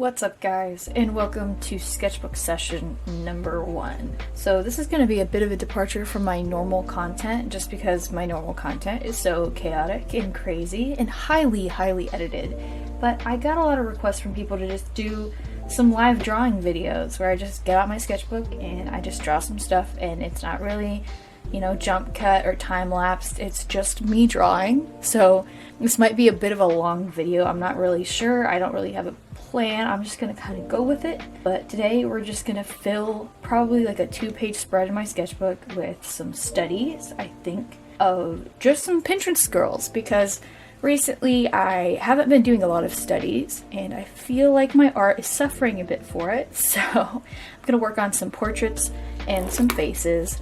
What's up guys, and welcome to Sketchbook Session number 1. So this is going to be a bit of a departure from my normal content, just because my normal content is so chaotic and crazy and highly edited. But I got a lot of requests from people to just do some live drawing videos where I just get out my sketchbook and I just draw some stuff, and it's not really, you know, jump cut or time lapsed, it's just me drawing. So this might be a bit of a long video, I'm not really sure, I don't really have a plan, I'm just gonna kind of go with it. But today we're just gonna fill probably like a 2-page spread in my sketchbook with some studies, I think, of just some Pinterest girls, because recently I haven't been doing a lot of studies and I feel like my art is suffering a bit for it. So I'm gonna work on some portraits and some faces,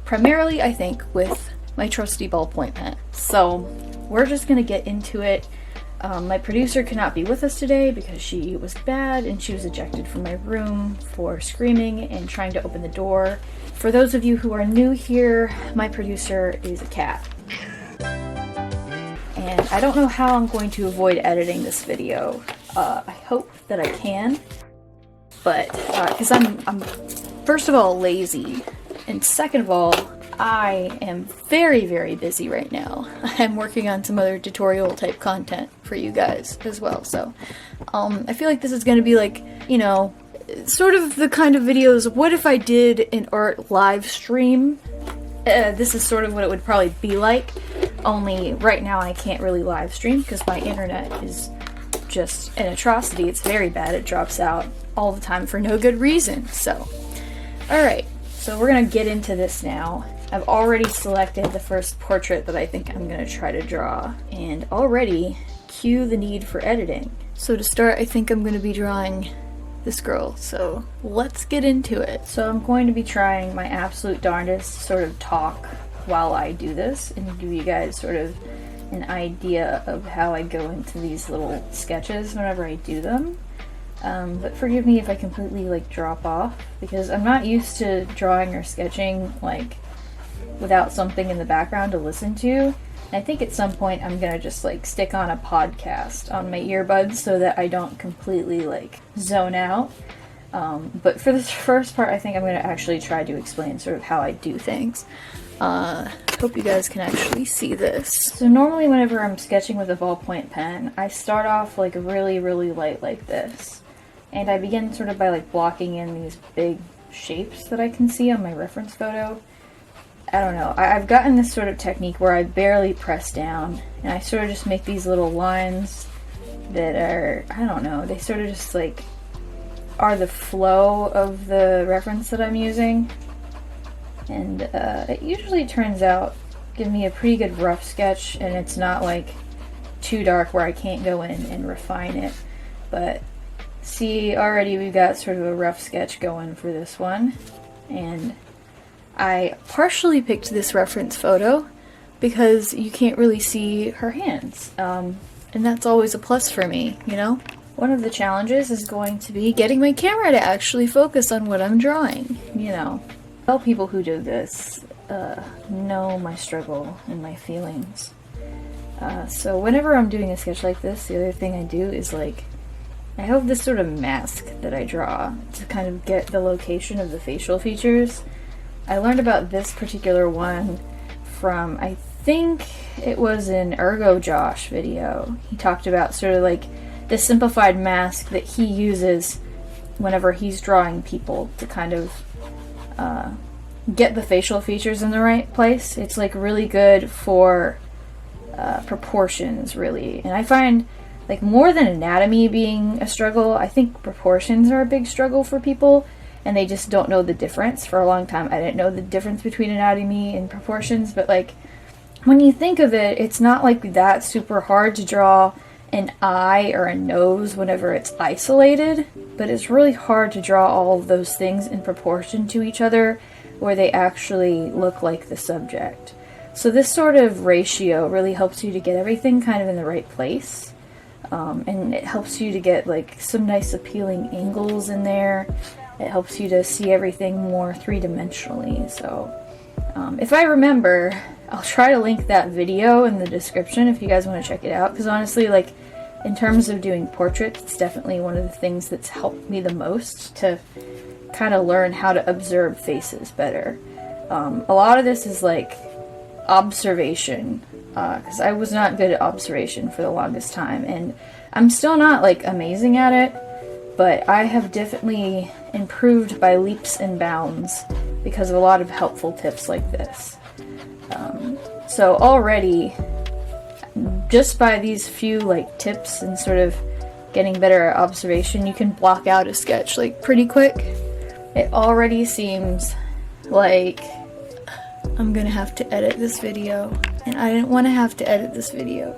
primarily I think with my trusty ballpoint pen. So we're just gonna get into it. My producer could not be with us today because she was bad and she was ejected from my room for screaming and trying to open the door. For those of you who are new here, my producer is a cat. And I don't know how I'm going to avoid editing this video. I hope that I can, but because I'm first of all lazy, and second of all, I am very busy right now. I'm working on some other tutorial type content for you guys as well, so I feel like this is going to be like, you know, sort of the kind of videos, what if I did an art live stream? This is sort of what it would probably be like, only right now I can't really live stream because my internet is just an atrocity. It's very bad, it drops out all the time for no good reason. So alright, so we're gonna get into this now. I've already selected the first portrait that I think I'm going to try to draw, and already cue the need for editing. So to start, I think I'm going to be drawing this girl, so let's get into it. So I'm going to be trying my absolute darndest to sort of talk while I do this and give you guys sort of an idea of how I go into these little sketches whenever I do them. But forgive me if I completely like drop off, because I'm not used to drawing or sketching like without something in the background to listen to. And I think at some point I'm gonna just like stick on a podcast on my earbuds so that I don't completely like zone out. But for this first part, I think I'm gonna actually try to explain sort of how I do things. Hope you guys can actually see this. So normally whenever I'm sketching with a ballpoint pen, I start off like really light like this. And I begin sort of by like blocking in these big shapes that I can see on my reference photo. I don't know, I've gotten this sort of technique where I barely press down and I sort of just make these little lines that are, I don't know, they sort of just like are the flow of the reference that I'm using. And it usually turns out give me a pretty good rough sketch, and it's not like too dark where I can't go in and refine it. But see, already we've got sort of a rough sketch going for this one. And I partially picked this reference photo because you can't really see her hands, and that's always a plus for me, you know? One of the challenges is going to be getting my camera to actually focus on what I'm drawing, you know? All people who do this know my struggle and my feelings. So whenever I'm doing a sketch like this, the other thing I do is like, I have this sort of mask that I draw to kind of get the location of the facial features. I learned about this particular one from, I think it was an Ergo Josh video. He talked about sort of like the simplified mask that he uses whenever he's drawing people to kind of get the facial features in the right place. It's like really good for proportions, really. And I find like more than anatomy being a struggle, I think proportions are a big struggle for people. And they just don't know the difference. For a long time I didn't know the difference between anatomy and proportions, but like when you think of it, it's not like that super hard to draw an eye or a nose whenever it's isolated, but it's really hard to draw all of those things in proportion to each other where they actually look like the subject. So this sort of ratio really helps you to get everything kind of in the right place, and it helps you to get like some nice appealing angles in there. It helps you to see everything more three-dimensionally. So if I remember, I'll try to link that video in the description if you guys want to check it out, because honestly, like, in terms of doing portraits, it's definitely one of the things that's helped me the most to kind of learn how to observe faces better. A lot of this is like observation, because I was not good at observation for the longest time, and I'm still not like amazing at it, but I have definitely improved by leaps and bounds because of a lot of helpful tips like this. So already, just by these few like tips and sort of getting better at observation, you can block out a sketch like pretty quick. It already seems like I'm gonna have to edit this video, and I didn't want to have to edit this video.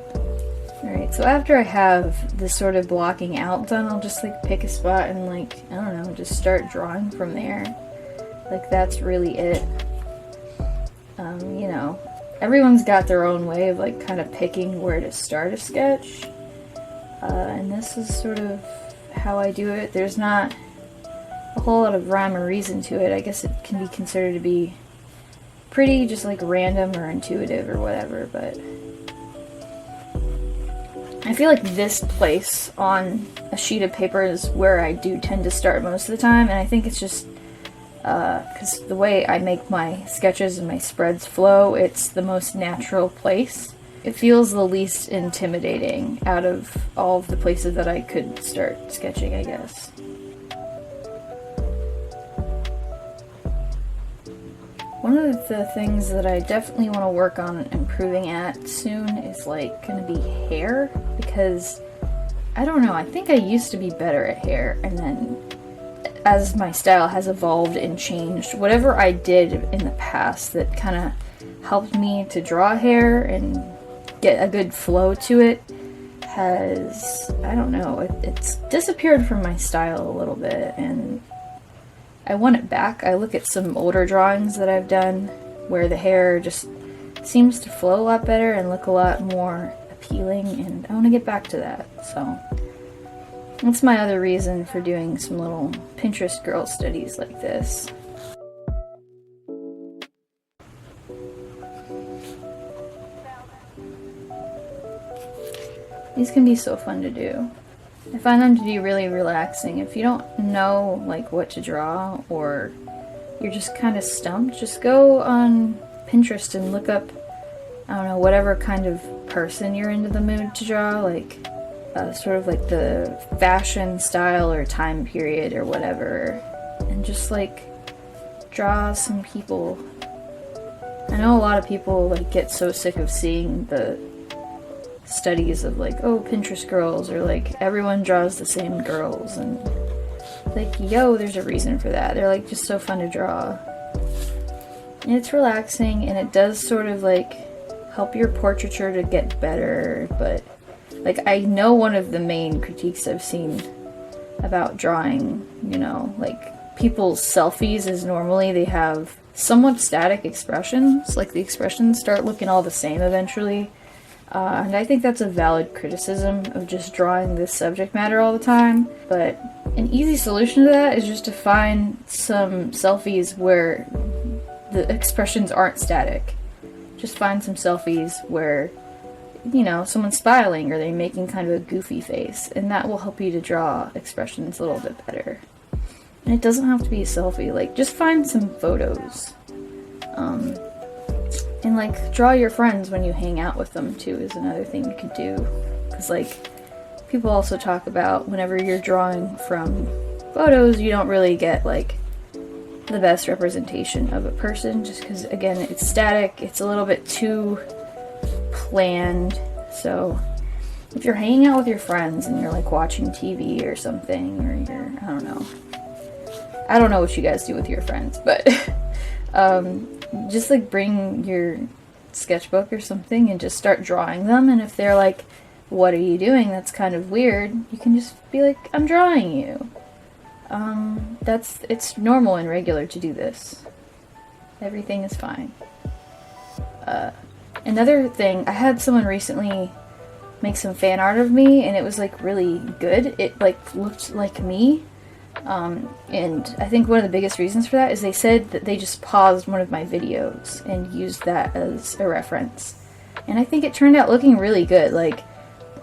Alright, so after I have this sort of blocking out done, I'll just like pick a spot and like, I don't know, just start drawing from there. Like that's really it. You know, everyone's got their own way of like kind of picking where to start a sketch. And this is sort of how I do it. There's not a whole lot of rhyme or reason to it. I guess it can be considered to be pretty just like random or intuitive or whatever, but I feel like this place on a sheet of paper is where I do tend to start most of the time, and I think it's just because the way I make my sketches and my spreads flow, it's the most natural place. It feels the least intimidating out of all of the places that I could start sketching, I guess. One of the things that I definitely want to work on improving at soon is like going to be hair, because I don't know, I think I used to be better at hair, and then as my style has evolved and changed, whatever I did in the past that kind of helped me to draw hair and get a good flow to it has, I don't know, it's disappeared from my style a little bit, and I want it back. I look at some older drawings that I've done where the hair just seems to flow a lot better and look a lot more appealing, and I want to get back to that. So that's my other reason for doing some little Pinterest girl studies like this. These can be so fun to do. I find them to be really relaxing. If you don't know like what to draw, or you're just kind of stumped, just go on Pinterest and look up, I don't know, whatever kind of person you're into the mood to draw, like sort of like the fashion style or time period or whatever, and just like draw some people. I know a lot of people like get so sick of seeing the studies of like, oh, Pinterest girls, or like everyone draws the same girls, and like, yo, there's a reason for that. They're like just so fun to draw, and it's relaxing, and it does sort of like help your portraiture to get better. But like, I know one of the main critiques I've seen about drawing, you know, like people's selfies is normally they have somewhat static expressions, like the expressions start looking all the same eventually. And I think that's a valid criticism of just drawing this subject matter all the time, but an easy solution to that is just to find some selfies where the expressions aren't static. Just find some selfies where, you know, someone's smiling or they're making kind of a goofy face, and that will help you to draw expressions a little bit better. And it doesn't have to be a selfie, like just find some photos. And like, draw your friends when you hang out with them too is another thing you could do. Because like, people also talk about whenever you're drawing from photos, you don't really get like the best representation of a person, just because again, it's static, it's a little bit too planned. So if you're hanging out with your friends and you're like watching TV or something, or you're, I don't know what you guys do with your friends, but just like bring your sketchbook or something and just start drawing them, and if they're like, what are you doing, that's kind of weird, you can just be like, I'm drawing you. It's normal and regular to do this. Everything is fine. Another thing, I had someone recently make some fan art of me, and it was like really good. It like looked like me. And I think one of the biggest reasons for that is they said that they just paused one of my videos and used that as a reference. And I think it turned out looking really good. Like,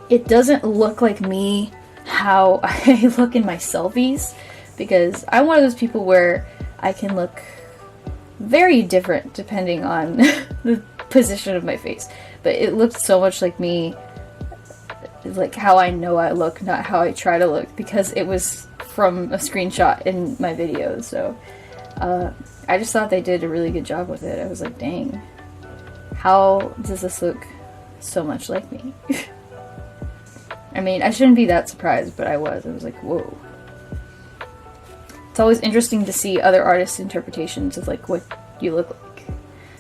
it doesn't look like me how I look in my selfies, because I'm one of those people where I can look very different depending on the position of my face. But it looked so much like me, like how I know I look, not how I try to look, because it was from a screenshot in my videos. So I just thought they did a really good job with it. I was like, dang, how does this look so much like me? I mean, I shouldn't be that surprised, but I was. I was like, whoa. It's always interesting to see other artists' interpretations of like what you look like.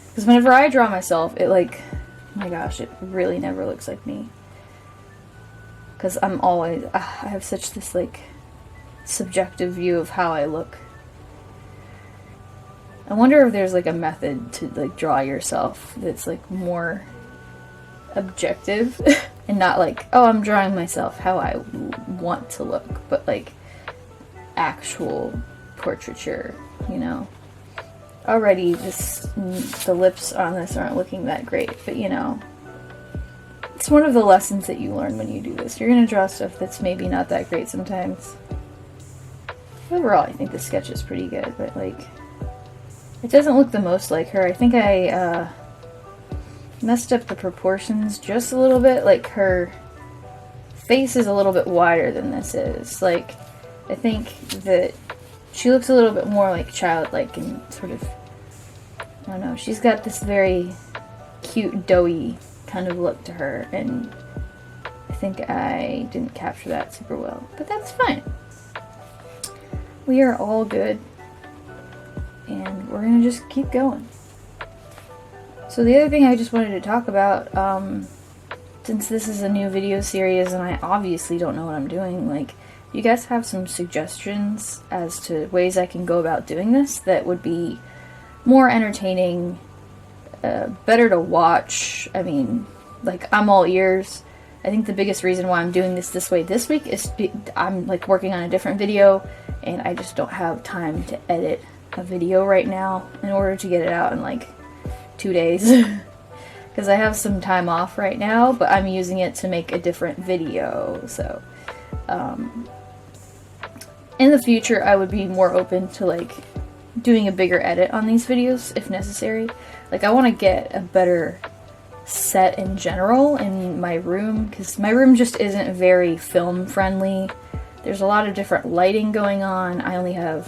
Because whenever I draw myself, it like, oh my gosh, it really never looks like me. Because I'm always, I have such this like subjective view of how I look. I wonder if there's like a method to like draw yourself that's like more objective and not like, oh, I'm drawing myself how I want to look, but like actual portraiture, you know. Already the lips on this aren't looking that great, but you know, it's one of the lessons that you learn when you do this. You're gonna draw stuff that's maybe not that great sometimes. Overall, I think the sketch is pretty good, but like, it doesn't look the most like her. I think I messed up the proportions just a little bit. Like, her face is a little bit wider than this is. Like, I think that she looks a little bit more like childlike and sort of, I don't know, she's got this very cute, doughy kind of look to her, and I think I didn't capture that super well, but that's fine. We are all good, and we're gonna just keep going. So the other thing I just wanted to talk about, since this is a new video series and I obviously don't know what I'm doing, like, you guys have some suggestions as to ways I can go about doing this that would be more entertaining, better to watch. I mean, like, I'm all ears. I think the biggest reason why I'm doing this way this week is I'm like working on a different video and I just don't have time to edit a video right now in order to get it out in like 2 days. Because I have some time off right now, but I'm using it to make a different video. So in the future I would be more open to like doing a bigger edit on these videos if necessary. Like, I want to get a better set in general in my room, because my room just isn't very film friendly. There's a lot of different lighting going on. I only have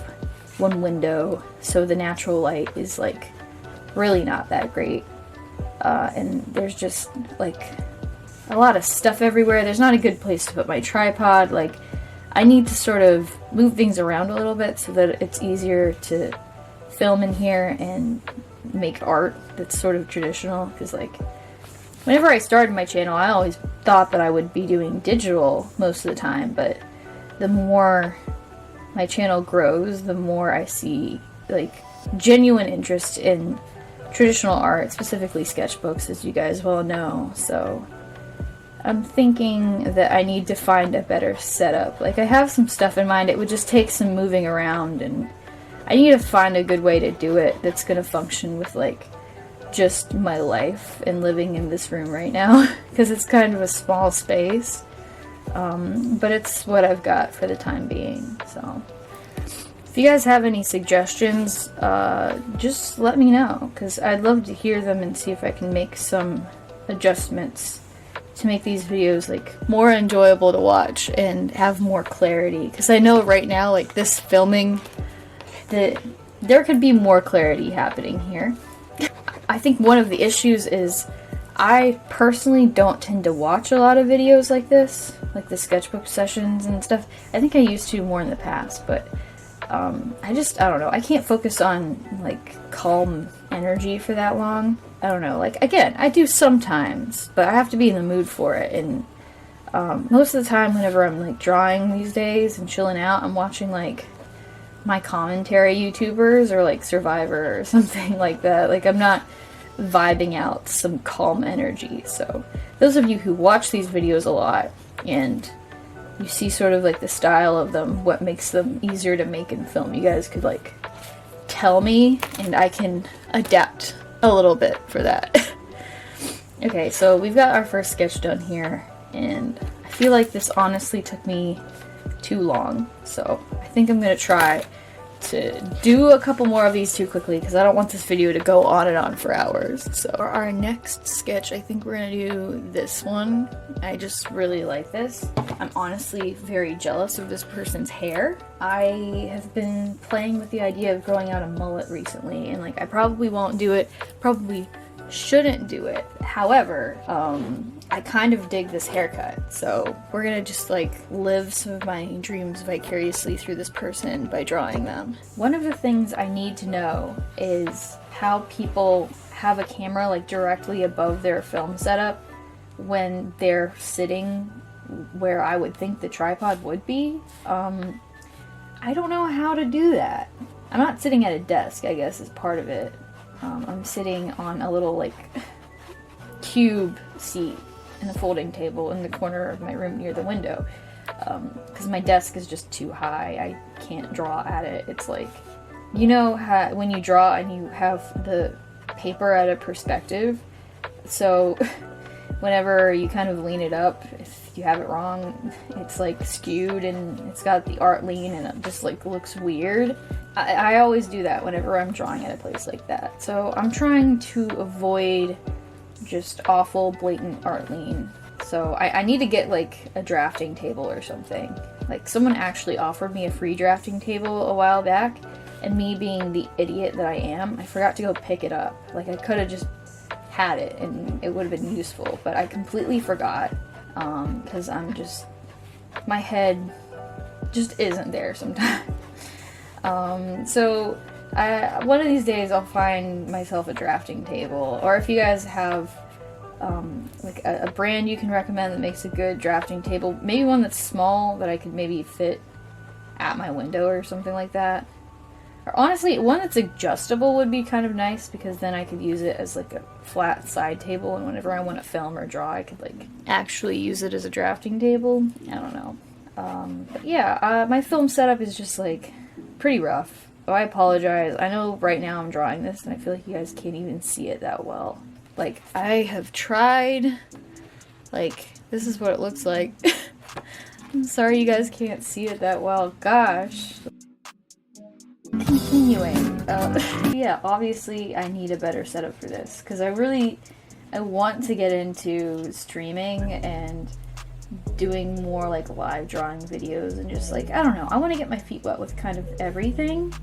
one window, so the natural light is like really not that great. And there's just like a lot of stuff everywhere. There's not a good place to put my tripod. Like, I need to sort of move things around a little bit so that it's easier to film in here and make art that's sort of traditional. Because like, whenever I started my channel, I always thought that I would be doing digital most of the time, but the more my channel grows, the more I see like genuine interest in traditional art, specifically sketchbooks, as you guys well know. So I'm thinking that I need to find a better setup. Like, I have some stuff in mind. It would just take some moving around, and I need to find a good way to do it that's going to function with like just my life and living in this room right now, because it's kind of a small space, but it's what I've got for the time being. So if you guys have any suggestions, just let me know, because I'd love to hear them and see if I can make some adjustments to make these videos like more enjoyable to watch and have more clarity. Because I know right now, like, this filming, that there could be more clarity happening here. I think one of the issues is I personally don't tend to watch a lot of videos like this, like the sketchbook sessions and stuff. I think I used to more in the past, but I don't know. I can't focus on like calm energy for that long. I don't know. Like, again, I do sometimes, but I have to be in the mood for it. And most of the time, whenever I'm like drawing these days and chilling out, I'm watching like my commentary YouTubers or like Survivor or something like that. Like, I'm not vibing out some calm energy. So those of you who watch these videos a lot and you see sort of like the style of them, what makes them easier to make and film, you guys could like tell me and I can adapt a little bit for that. Okay, so we've got our first sketch done here, and feel like this honestly took me too long, so I think I'm gonna try to do a couple more of these too quickly because I don't want this video to go on and on for hours. So for our next sketch, I think we're gonna do this one. I just really like this. I'm honestly very jealous of this person's hair. I have been playing with the idea of growing out a mullet recently, and like I probably won't do it, probably shouldn't do it. However, I kind of dig this haircut, so we're gonna just like live some of my dreams vicariously through this person by drawing them. One of the things I need to know is how people have a camera like directly above their film setup when they're sitting where I would think the tripod would be. I don't know how to do that. I'm not sitting at a desk, I guess is part of it. I'm sitting on a little like cube seat in a folding table in the corner of my room near the window, because my desk is just too high. I can't draw at it. It's like, you know how when you draw and you have the paper at a perspective, so whenever you kind of lean it up, if you have it wrong, it's like skewed and it's got the art lean and it just like looks weird. I always do that whenever I'm drawing at a place like that. So I'm trying to avoid just awful blatant art lean. So I need to get like a drafting table or something. Like someone actually offered me a free drafting table a while back, and me being the idiot that I am, I forgot to go pick it up. Like I could have just had it and it would have been useful, but I completely forgot because I'm just, my head just isn't there sometimes. So one of these days I'll find myself a drafting table, or if you guys have like a brand you can recommend that makes a good drafting table, maybe one that's small that I could maybe fit at my window or something like that. Or honestly, one that's adjustable would be kind of nice, because then I could use it as like a flat side table, and whenever I want to film or draw, I could like actually use it as a drafting table. I don't know. But yeah, my film setup is just like pretty rough. Oh, I apologize. I know right now I'm drawing this and I feel like you guys can't even see it that well. Like, I have tried, like, this is what it looks like. I'm sorry you guys can't see it that well. Gosh. Continuing. Yeah, obviously I need a better setup for this, because I want to get into streaming and doing more like live drawing videos and just like, I don't know, I want to get my feet wet with kind of everything,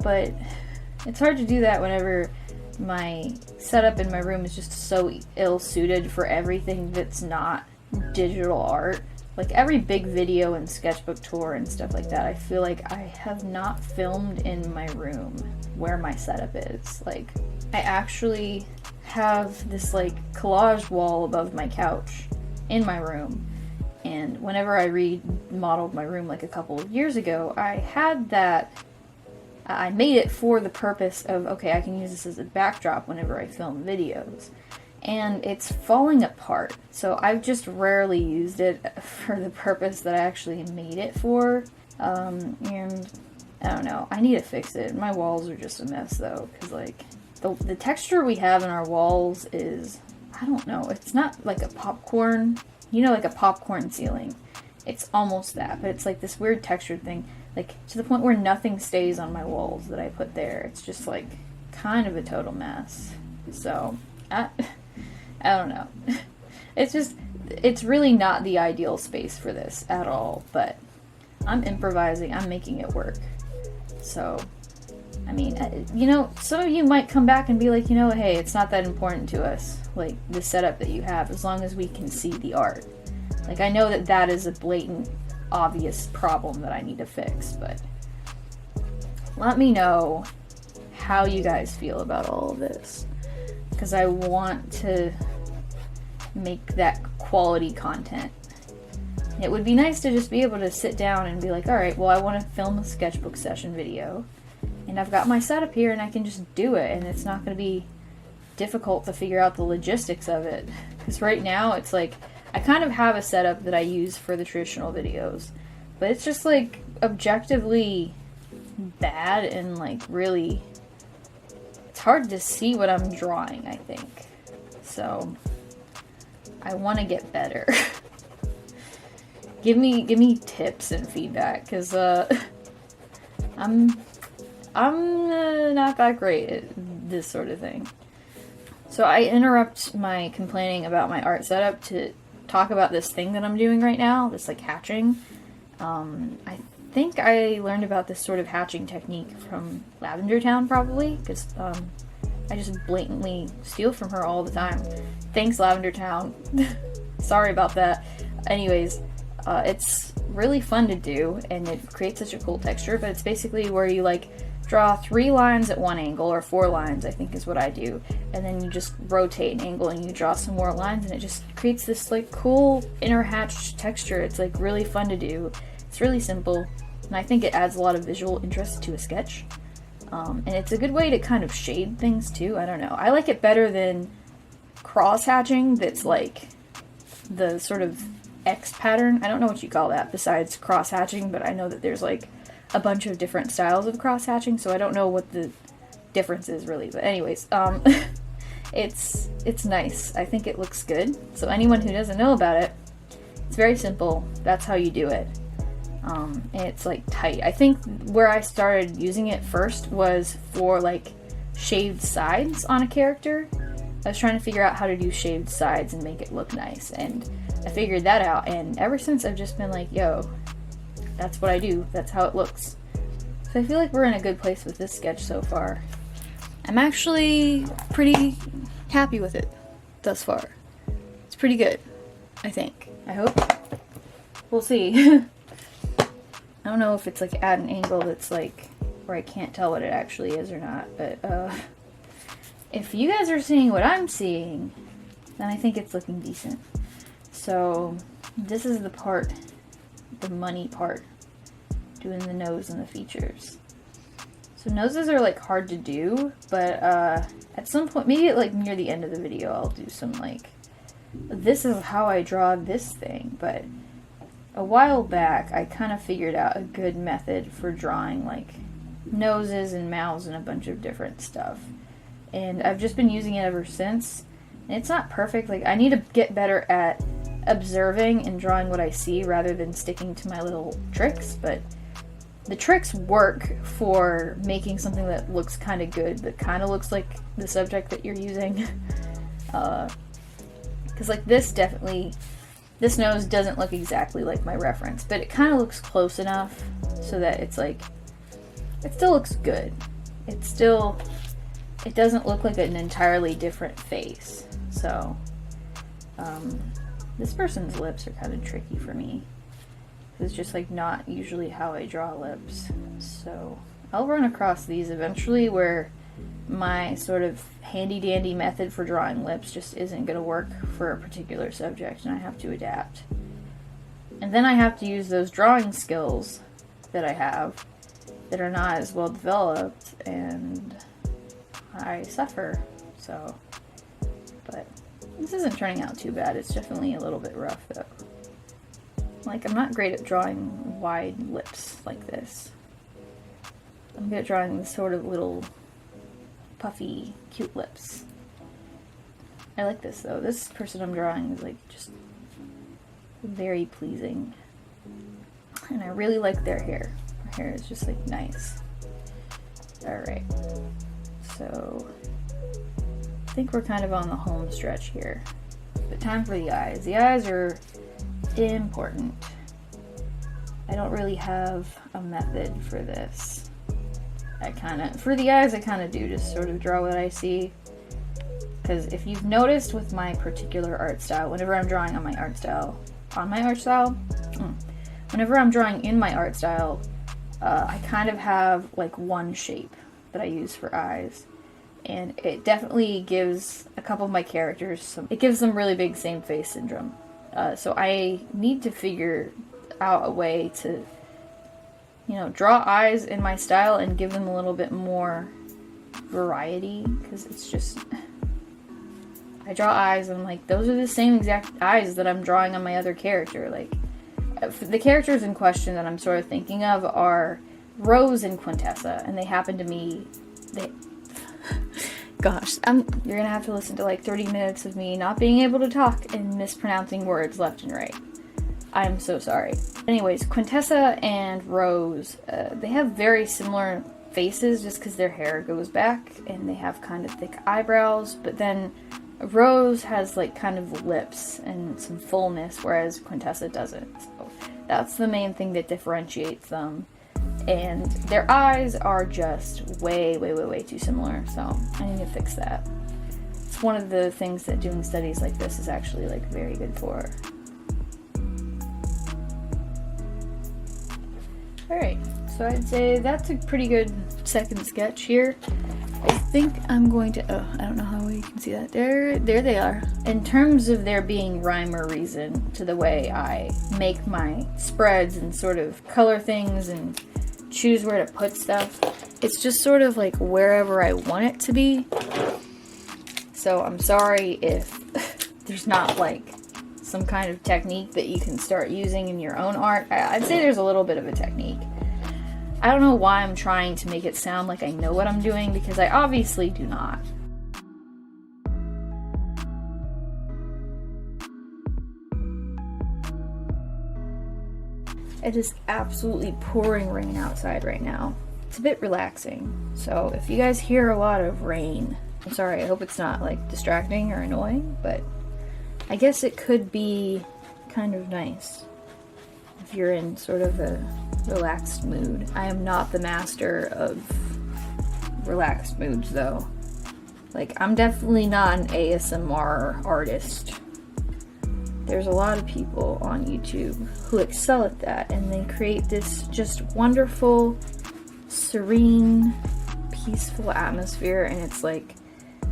but it's hard to do that whenever my setup in my room is just so ill-suited for everything that's not digital art. Like every big video and sketchbook tour and stuff like that, I feel like I have not filmed in my room where my setup is. Like, I actually have this like collage wall above my couch in my room, and whenever I remodeled my room like a couple of years ago, I had that, I made it for the purpose of, okay, I can use this as a backdrop whenever I film videos, and it's falling apart. So I've just rarely used it for the purpose that I actually made it for, and I don't know, I need to fix it. My walls are just a mess though, because like the texture we have in our walls is, I don't know, it's not like a popcorn, you know, like a popcorn ceiling. It's almost that, but it's like this weird textured thing, like to the point where nothing stays on my walls that I put there. It's just like kind of a total mess. So, I don't know. It's really not the ideal space for this at all, but I'm improvising, I'm making it work. So, I mean, you know, some of you might come back and be like, you know, hey, it's not that important to us, like, the setup that you have, as long as we can see the art. Like, I know that that is a blatant, obvious problem that I need to fix, but let me know how you guys feel about all of this, because I want to make that quality content. It would be nice to just be able to sit down and be like, alright, well, I want to film a sketchbook session video, and I've got my setup here and I can just do it, and it's not going to be difficult to figure out the logistics of it. Because right now it's like, I kind of have a setup that I use for the traditional videos, but it's just like objectively bad, and like really, it's hard to see what I'm drawing, I think. So I want to get better. give me tips and feedback, because I'm not that great at this sort of thing. So I interrupt my complaining about my art setup to talk about this thing that I'm doing right now, this like hatching. I think I learned about this sort of hatching technique from Lavender Town, probably, because I just blatantly steal from her all the time. Thanks, Lavender Town. Sorry about that. Anyways, it's really fun to do, and it creates such a cool texture, but it's basically where you like draw 3 lines at one angle, or 4 lines I think is what I do, and then you just rotate an angle and you draw some more lines, and it just creates this like cool inner hatched texture. It's like really fun to do. It's really simple, and I think it adds a lot of visual interest to a sketch. And it's a good way to kind of shade things too. I don't know. I like it better than cross hatching that's like the sort of X pattern. I don't know what you call that besides cross hatching, but I know that there's like a bunch of different styles of cross hatching, so I don't know what the difference is really. But anyways, it's nice. I think it looks good. So anyone who doesn't know about it, it's very simple. That's how you do it. And it's like tight. I think where I started using it first was for like shaved sides on a character. I was trying to figure out how to do shaved sides and make it look nice, and I figured that out, and ever since I've just been like, yo, that's what I do, that's how it looks. So I feel like we're in a good place with this sketch so far. I'm actually pretty happy with it thus far. It's pretty good, I think. I hope. We'll see. I don't know if it's like at an angle that's like where I can't tell what it actually is or not, but if you guys are seeing what I'm seeing, then I think it's looking decent. So this is the part, the money part, doing the nose and the features. So noses are like hard to do, but at some point, maybe like near the end of the video, I'll do some like, this is how I draw this thing. But a while back, I kind of figured out a good method for drawing like noses and mouths and a bunch of different stuff. And I've just been using it ever since. And it's not perfect. Like, I need to get better at observing and drawing what I see rather than sticking to my little tricks, but the tricks work for making something that looks kind of good, that kind of looks like the subject that you're using. Because like this nose doesn't look exactly like my reference, but it kind of looks close enough so that it's like, it still looks good. It doesn't look like an entirely different face. So this person's lips are kind of tricky for me. It's just like not usually how I draw lips. So I'll run across these eventually where my sort of handy dandy method for drawing lips just isn't going to work for a particular subject, and I have to adapt. And then I have to use those drawing skills that I have that are not as well developed, and I suffer. So, but this isn't turning out too bad. It's definitely a little bit rough though. Like, I'm not great at drawing wide lips like this. I'm good at drawing this sort of little puffy, cute lips. I like this though. This person I'm drawing is like just very pleasing. And I really like their hair. Their hair is just like nice. Alright. So I think we're kind of on the home stretch here. But time for the eyes. The eyes are important. I don't really have a method for this. For the eyes, I kind of do just sort of draw what I see. Because if you've noticed with my particular art style, whenever I'm drawing on my art style, whenever I'm drawing in my art style, I kind of have like one shape that I use for eyes. And it definitely gives a couple of my characters it gives them really big same face syndrome. So I need to figure out a way to, draw eyes in my style and give them a little bit more variety, because it's just, I draw eyes and I'm like, those are the same exact eyes that I'm drawing on my other character. Like, the characters in question that I'm sort of thinking of are Rose and Quintessa, and they happen to me, gosh, you're gonna have to listen to like 30 minutes of me not being able to talk and mispronouncing words left and right. I'm so sorry. Anyways, Quintessa and Rose, they have very similar faces just because their hair goes back and they have kind of thick eyebrows, but then Rose has like kind of lips and some fullness, whereas Quintessa doesn't. So that's the main thing that differentiates them. And their eyes are just way too similar, so I need to fix that. It's one of the things that doing studies like this is actually like very good for. Alright, so I'd say that's a pretty good second sketch here. I think I'm going to, oh, I don't know how you can see that. There they are. In terms of there being rhyme or reason to the way I make my spreads and sort of color things and choose where to put stuff, it's just sort of like wherever I want it to be. So I'm sorry if there's not like some kind of technique that you can start using in your own art. I'd say there's a little bit of a technique. I don't know why I'm trying to make it sound like I know what I'm doing, because I obviously do not. It is absolutely pouring rain outside right now. It's a bit relaxing. So if you guys hear a lot of rain, I'm sorry, I hope it's not like distracting or annoying, but I guess it could be kind of nice if you're in sort of a relaxed mood. I am not the master of relaxed moods though. Like, I'm definitely not an ASMR artist. There's a lot of people on YouTube who excel at that, and they create this just wonderful, serene, peaceful atmosphere, and it's like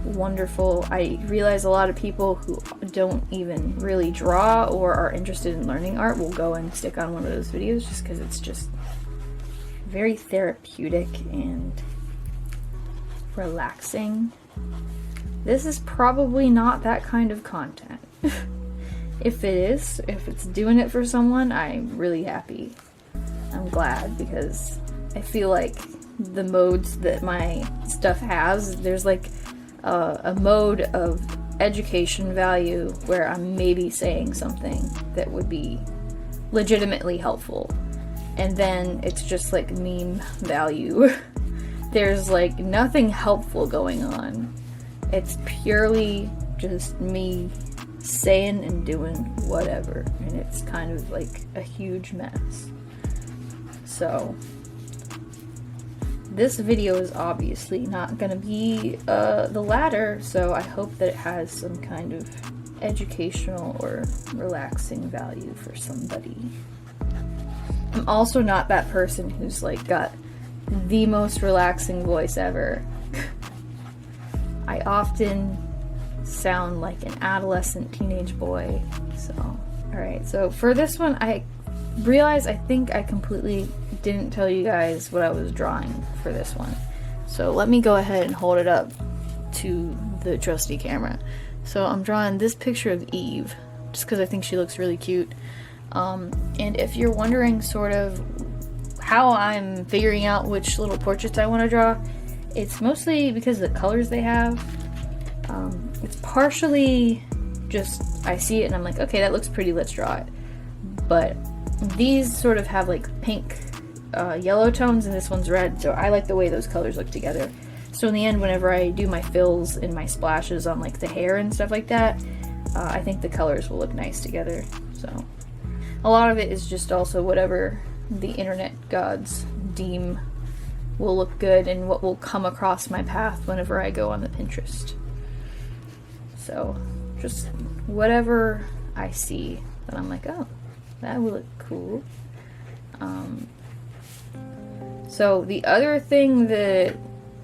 wonderful. I realize a lot of people who don't even really draw or are interested in learning art will go and stick on one of those videos just because it's just very therapeutic and relaxing. This is probably not that kind of content. If it is, if it's doing it for someone, I'm really happy. I'm glad, because I feel like the modes that my stuff has, there's like a mode of education value where I'm maybe saying something that would be legitimately helpful, and then it's just like meme value. There's like nothing helpful going on. It's purely just me saying and doing whatever, and it's kind of like a huge mess. So this video is obviously not going to be the latter, so I hope that it has some kind of educational or relaxing value for somebody. I'm also not that person who's like got the most relaxing voice ever. I often sound like an adolescent teenage boy, so alright, so for this one I realized I think I completely didn't tell you guys what I was drawing for this one, so let me go ahead and hold it up to the trusty camera. So I'm drawing this picture of Eve just because I think she looks really cute, and if you're wondering sort of how I'm figuring out which little portraits I want to draw, it's mostly because of the colors they have. It's partially just I see it and I'm like, okay, that looks pretty, let's draw it. But these sort of have like pink, yellow tones, and this one's red, so I like the way those colors look together. So in the end, whenever I do my fills and my splashes on like the hair and stuff like that, I think the colors will look nice together. So a lot of it is just also whatever the internet gods deem will look good and what will come across my path whenever I go on the Pinterest. So just whatever I see that I'm like, oh, that will look cool. So the other thing that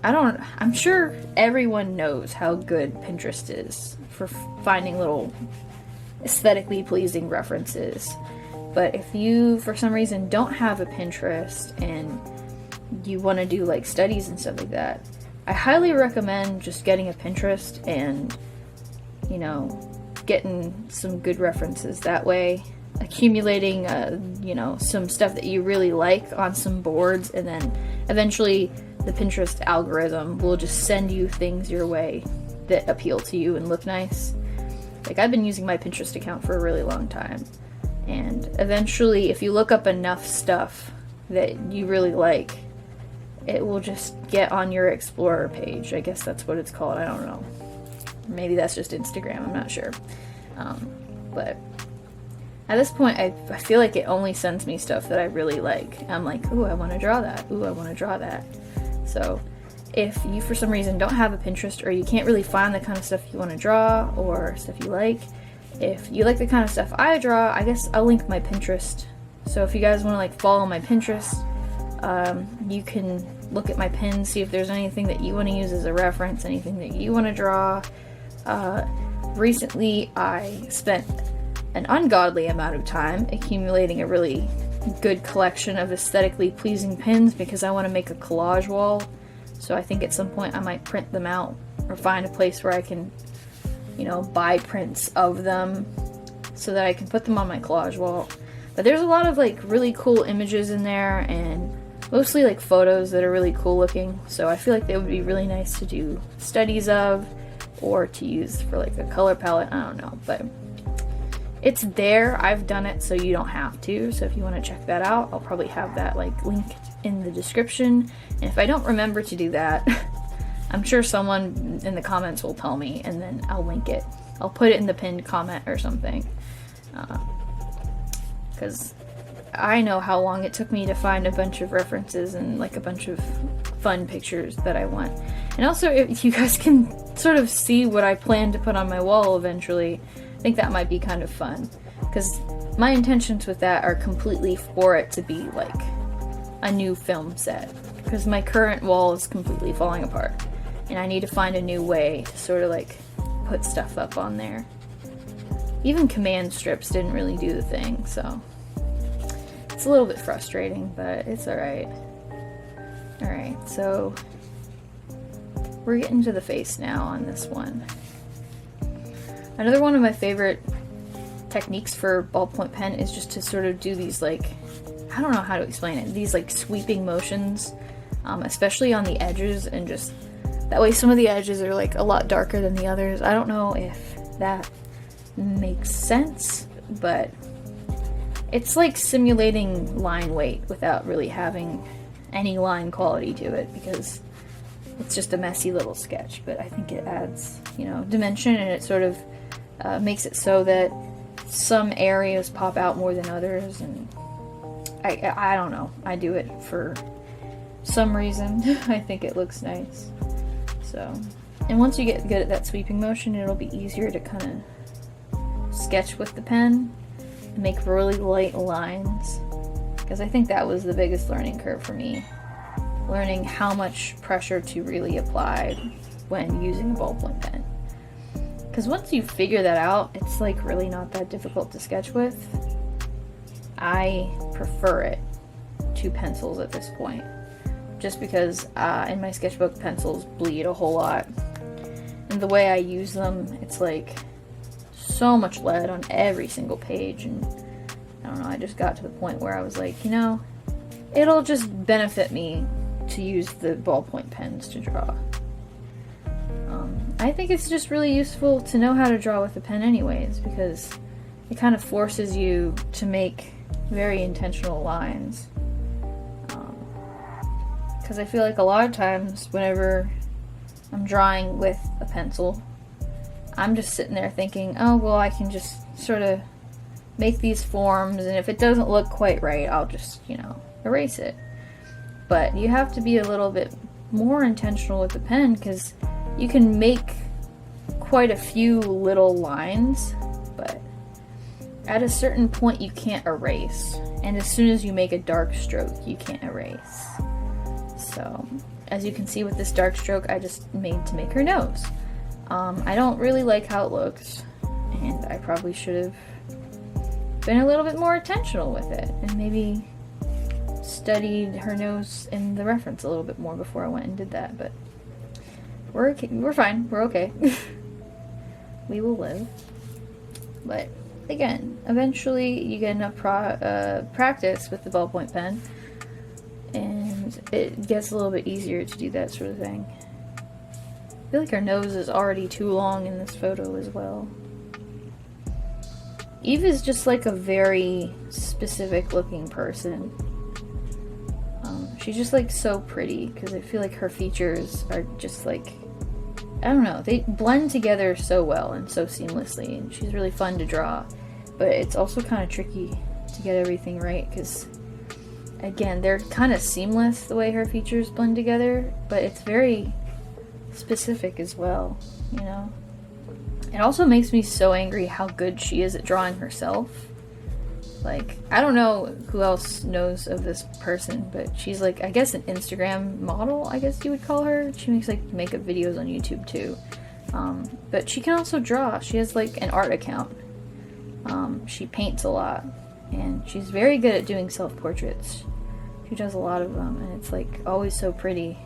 I'm sure everyone knows how good Pinterest is for finding little aesthetically pleasing references. But if you, for some reason, don't have a Pinterest and you want to do like studies and stuff like that, I highly recommend just getting a Pinterest and, you know, getting some good references that way, accumulating you know, some stuff that you really like on some boards, and then eventually the Pinterest algorithm will just send you things your way that appeal to you and look nice. Like, I've been using my Pinterest account for a really long time, And eventually, if you look up enough stuff that you really like, it will just get on your Explorer page. I guess that's what it's called. I don't know. Maybe that's just Instagram. I'm not sure. But at this point, I feel like it only sends me stuff that I really like. I'm like, ooh, I want to draw that. Ooh, I want to draw that. So if you, for some reason, don't have a Pinterest, or you can't really find the kind of stuff you want to draw or stuff you like, if you like the kind of stuff I draw, I guess I'll link my Pinterest. So if you guys want to like follow my Pinterest, you can look at my pins, see if there's anything that you want to use as a reference, anything that you want to draw. Recently, I spent an ungodly amount of time accumulating a really good collection of aesthetically pleasing pins because I want to make a collage wall. So I think at some point I might print them out or find a place where I can, you know, buy prints of them so that I can put them on my collage wall. But there's a lot of like really cool images in there, and mostly like photos that are really cool looking. So I feel like they would be really nice to do studies of, or to use for like a color palette. I don't know, but it's there. I've done it so you don't have to. So if you want to check that out, I'll probably have that like linked in the description. And if I don't remember to do that, I'm sure someone in the comments will tell me, and then I'll link it. I'll put it in the pinned comment or something. Because I know how long it took me to find a bunch of references and like a bunch of fun pictures that I want. And also, if you guys can sort of see what I plan to put on my wall eventually, I think that might be kind of fun. Because my intentions with that are completely for it to be like a new film set. Because my current wall is completely falling apart. And I need to find a new way to sort of like put stuff up on there. Even command strips didn't really do the thing, so it's a little bit frustrating, but it's alright. Alright, so we're getting to the face now on this one. Another one of my favorite techniques for ballpoint pen is just to sort of do these like, I don't know how to explain it, these like sweeping motions, especially on the edges, and just that way some of the edges are like a lot darker than the others. I don't know if that makes sense, but it's like simulating line weight without really having any line quality to it, because it's just a messy little sketch. But I think it adds, you know, dimension, and it sort of makes it so that some areas pop out more than others. And I don't know, I do it for some reason. I think it looks nice. So, and once you get good at that sweeping motion, it'll be easier to kind of sketch with the pen and make really light lines, because I think that was the biggest learning curve for me, learning how much pressure to really apply when using a ballpoint pen. Because once you figure that out, it's like really not that difficult to sketch with. I prefer it to pencils at this point, just because in my sketchbook pencils bleed a whole lot, and the way I use them, it's like so much lead on every single page. And I don't know, I just got to the point where I was like, you know, it'll just benefit me to use the ballpoint pens to draw. I think it's just really useful to know how to draw with a pen anyways, because it kind of forces you to make very intentional lines. Because I feel like a lot of times whenever I'm drawing with a pencil, I'm just sitting there thinking, oh, well, I can just sort of make these forms, and if it doesn't look quite right, I'll just, you know, erase it. But you have to be a little bit more intentional with the pen, because you can make quite a few little lines, but at a certain point you can't erase. And as soon as you make a dark stroke, you can't erase. So, as you can see with this dark stroke I just made to make her nose. I don't really like how it looks, and I probably should have been a little bit more intentional with it, and maybe studied her nose in the reference a little bit more before I went and did that. But we're okay. We're fine. We're okay. We will live. But again, eventually you get enough practice with the ballpoint pen, and it gets a little bit easier to do that sort of thing. I feel like her nose is already too long in this photo as well. Eve is just like a very specific looking person. She's just like so pretty because I feel like her features are just like, I don't know, they blend together so well and so seamlessly, and she's really fun to draw. But it's also kind of tricky to get everything right because, again, they're kind of seamless the way her features blend together, but it's very specific as well, you know? It also makes me so angry how good she is at drawing herself. Like, I don't know who else knows of this person, but she's like, I guess an Instagram model, I guess you would call her. She makes like makeup videos on YouTube too. But she can also draw. She has like an art account. She paints a lot, and she's very good at doing self-portraits. She does a lot of them, and it's like always so pretty.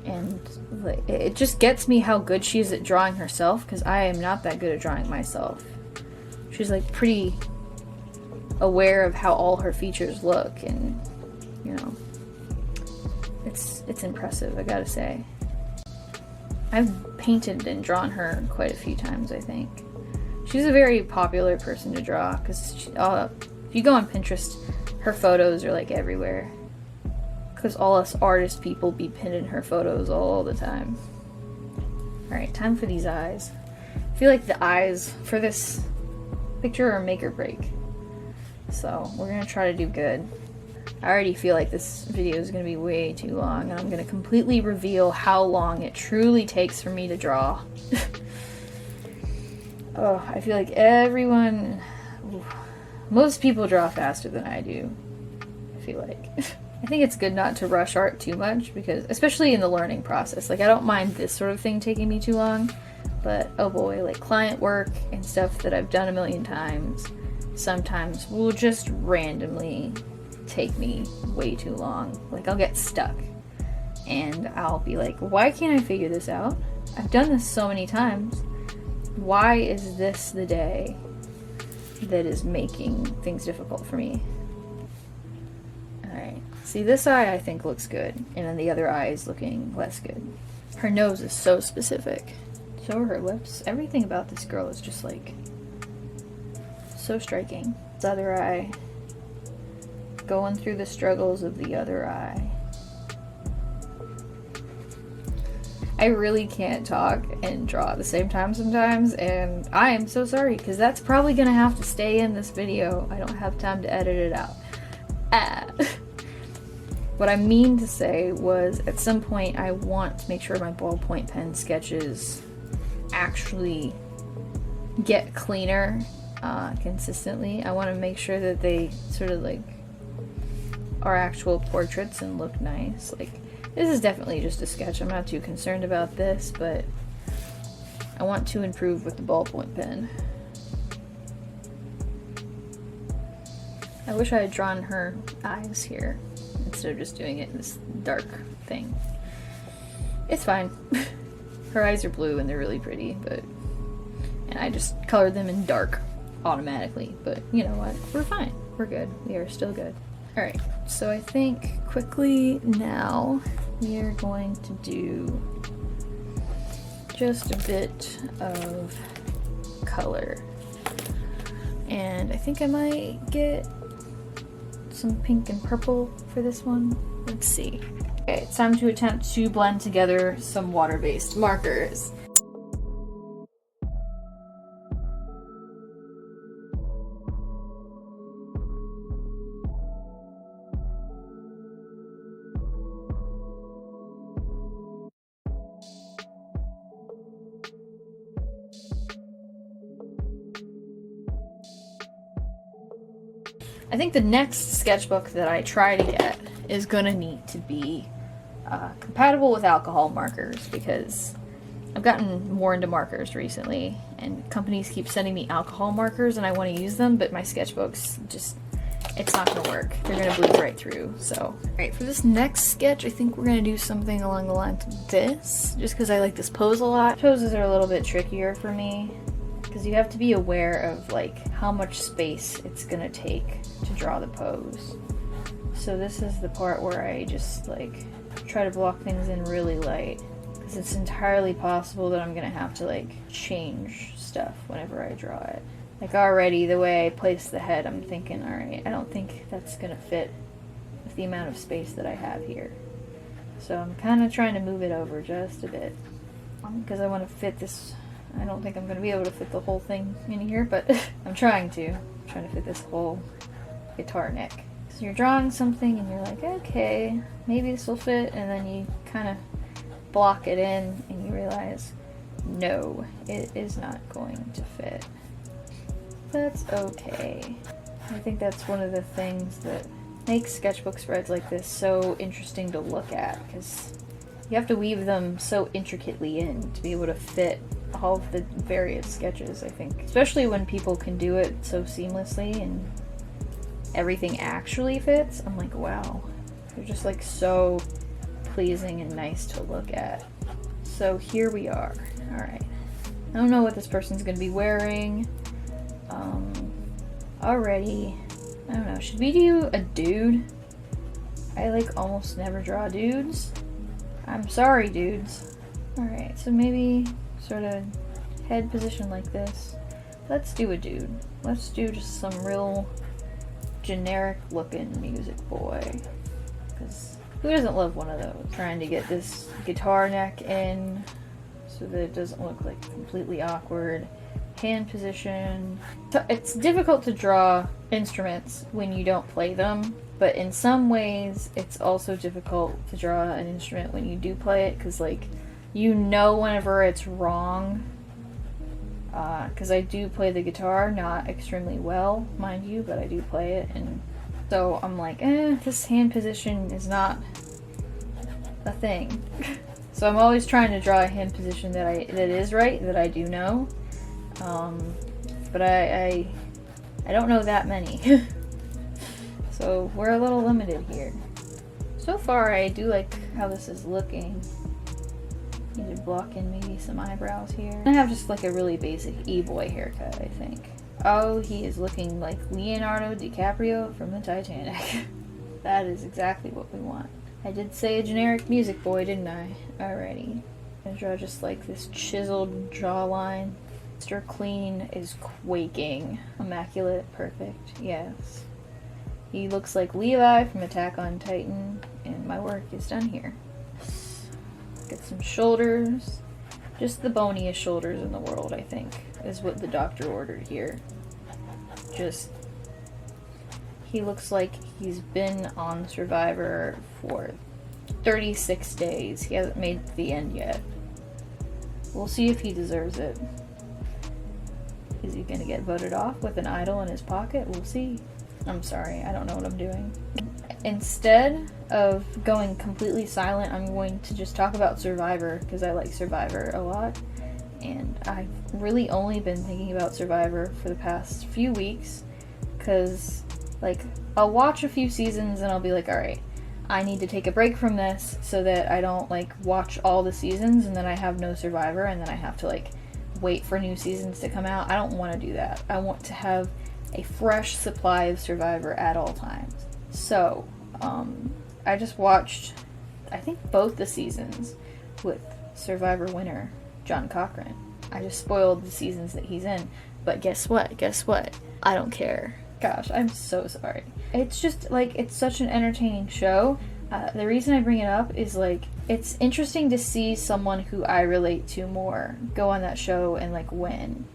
And like, it just gets me how good she is at drawing herself, because I am not that good at drawing myself. She's like pretty aware of how all her features look, and you know, it's impressive, I gotta say. I've painted and drawn her quite a few times, I think. She's a very popular person to draw, because if you go on Pinterest, her photos are like everywhere. Because all us artist people be pinning her photos all the time. Alright, time for these eyes. I feel like the eyes for this picture are make or break. So we're gonna try to do good. I already feel like this video is gonna be way too long, and I'm gonna completely reveal how long it truly takes for me to draw. Oh, I feel like most people draw faster than I do, I feel like. I think it's good not to rush art too much, because, especially in the learning process, like I don't mind this sort of thing taking me too long, but oh boy, like client work and stuff that I've done a million times sometimes will just randomly take me way too long. Like I'll get stuck and I'll be like, why can't I figure this out? I've done this so many times. Why is this the day that is making things difficult for me? Alright, see, this eye I think looks good, and then the other eye is looking less good. Her nose is so specific. So are her lips. Everything about this girl is just like so striking. This other eye, going through the struggles of the other eye. I really can't talk and draw at the same time sometimes, and I am so sorry, because that's probably gonna have to stay in this video. I don't have time to edit it out. What I mean to say was, at some point I want to make sure my ballpoint pen sketches actually get cleaner consistently. I want to make sure that they sort of like are actual portraits and look nice. Like, this is definitely just a sketch. I'm not too concerned about this, but I want to improve with the ballpoint pen. I wish I had drawn her eyes here instead of just doing it in this dark thing. It's fine. Her eyes are blue and they're really pretty, and I just colored them in dark automatically, but you know what? We're fine. We're good. We are still good. Alright, so I think quickly now we are going to do just a bit of color. And I think I might get some pink and purple for this one. Let's see. Okay, it's time to attempt to blend together some water-based markers. I think the next sketchbook that I try to get is gonna need to be compatible with alcohol markers, because I've gotten more into markers recently and companies keep sending me alcohol markers and I want to use them, but my sketchbooks just, it's not gonna work. They're gonna bleed right through. So, alright, for this next sketch I think we're gonna do something along the lines of this, just because I like this pose a lot. Poses are a little bit trickier for me, because you have to be aware of like how much space it's gonna take to draw the pose. So this is the part where I just like try to block things in really light, because it's entirely possible that I'm gonna have to like change stuff whenever I draw it. Like already the way I place the head, I'm thinking, alright, I don't think that's gonna fit with the amount of space that I have here. So I'm kind of trying to move it over just a bit. Because I want to fit this. I don't think I'm going to be able to fit the whole thing in here, but I'm trying to. I'm trying to fit this whole guitar neck. So you're drawing something and you're like, okay, maybe this will fit, and then you kind of block it in and you realize, no, it is not going to fit. That's okay. I think that's one of the things that makes sketchbook spreads like this so interesting to look at, because you have to weave them so intricately in to be able to fit all of the various sketches, I think. Especially when people can do it so seamlessly and everything actually fits. I'm like, wow. They're just like so pleasing and nice to look at. So here we are. Alright. I don't know what this person's gonna be wearing. Already. I don't know. Should we do a dude? I like almost never draw dudes. I'm sorry, dudes. Alright, so maybe sort of head position like this. Let's do a dude. Let's do just some real generic looking music boy. Because who doesn't love one of those? Trying to get this guitar neck in so that it doesn't look like completely awkward. Hand position. It's difficult to draw instruments when you don't play them, but in some ways it's also difficult to draw an instrument when you do play it, because like you know whenever it's wrong, because I do play the guitar, not extremely well, mind you, but I do play it, and so I'm like, this hand position is not a thing. So I'm always trying to draw a hand position that is right, that I do know. But I don't know that many. So we're a little limited here. So far I do like how this is looking. Need to block in maybe some eyebrows here. I have just like a really basic e-boy haircut, I think. Oh, he is looking like Leonardo DiCaprio from the Titanic. That is exactly what we want. I did say a generic music boy, didn't I? Alrighty. I'm gonna draw just like this chiseled jawline. Mr. Clean is quaking. Immaculate, perfect, yes. He looks like Levi from Attack on Titan, and my work is done here. Get some shoulders. Just the boniest shoulders in the world, I think, is what the doctor ordered here. Just, he looks like he's been on Survivor for 36 days. He hasn't made it to the end yet. We'll see if he deserves it. Is he gonna get voted off with an idol in his pocket? We'll see. I'm sorry, I don't know what I'm doing. Instead of going completely silent, I'm going to just talk about Survivor, because I like Survivor a lot. And I've really only been thinking about Survivor for the past few weeks, because, like, I'll watch a few seasons and I'll be like, alright, I need to take a break from this so that I don't, like, watch all the seasons and then I have no Survivor and then I have to, like, wait for new seasons to come out. I don't want to do that. I want to have a fresh supply of Survivor at all times. So, I just watched, I think, both the seasons with Survivor winner John Cochran. I just spoiled the seasons that he's in, but guess what? Guess what? I don't care. Gosh, I'm so sorry. It's just, like, it's such an entertaining show. The reason I bring it up is, like, it's interesting to see someone who I relate to more go on that show and, like, win.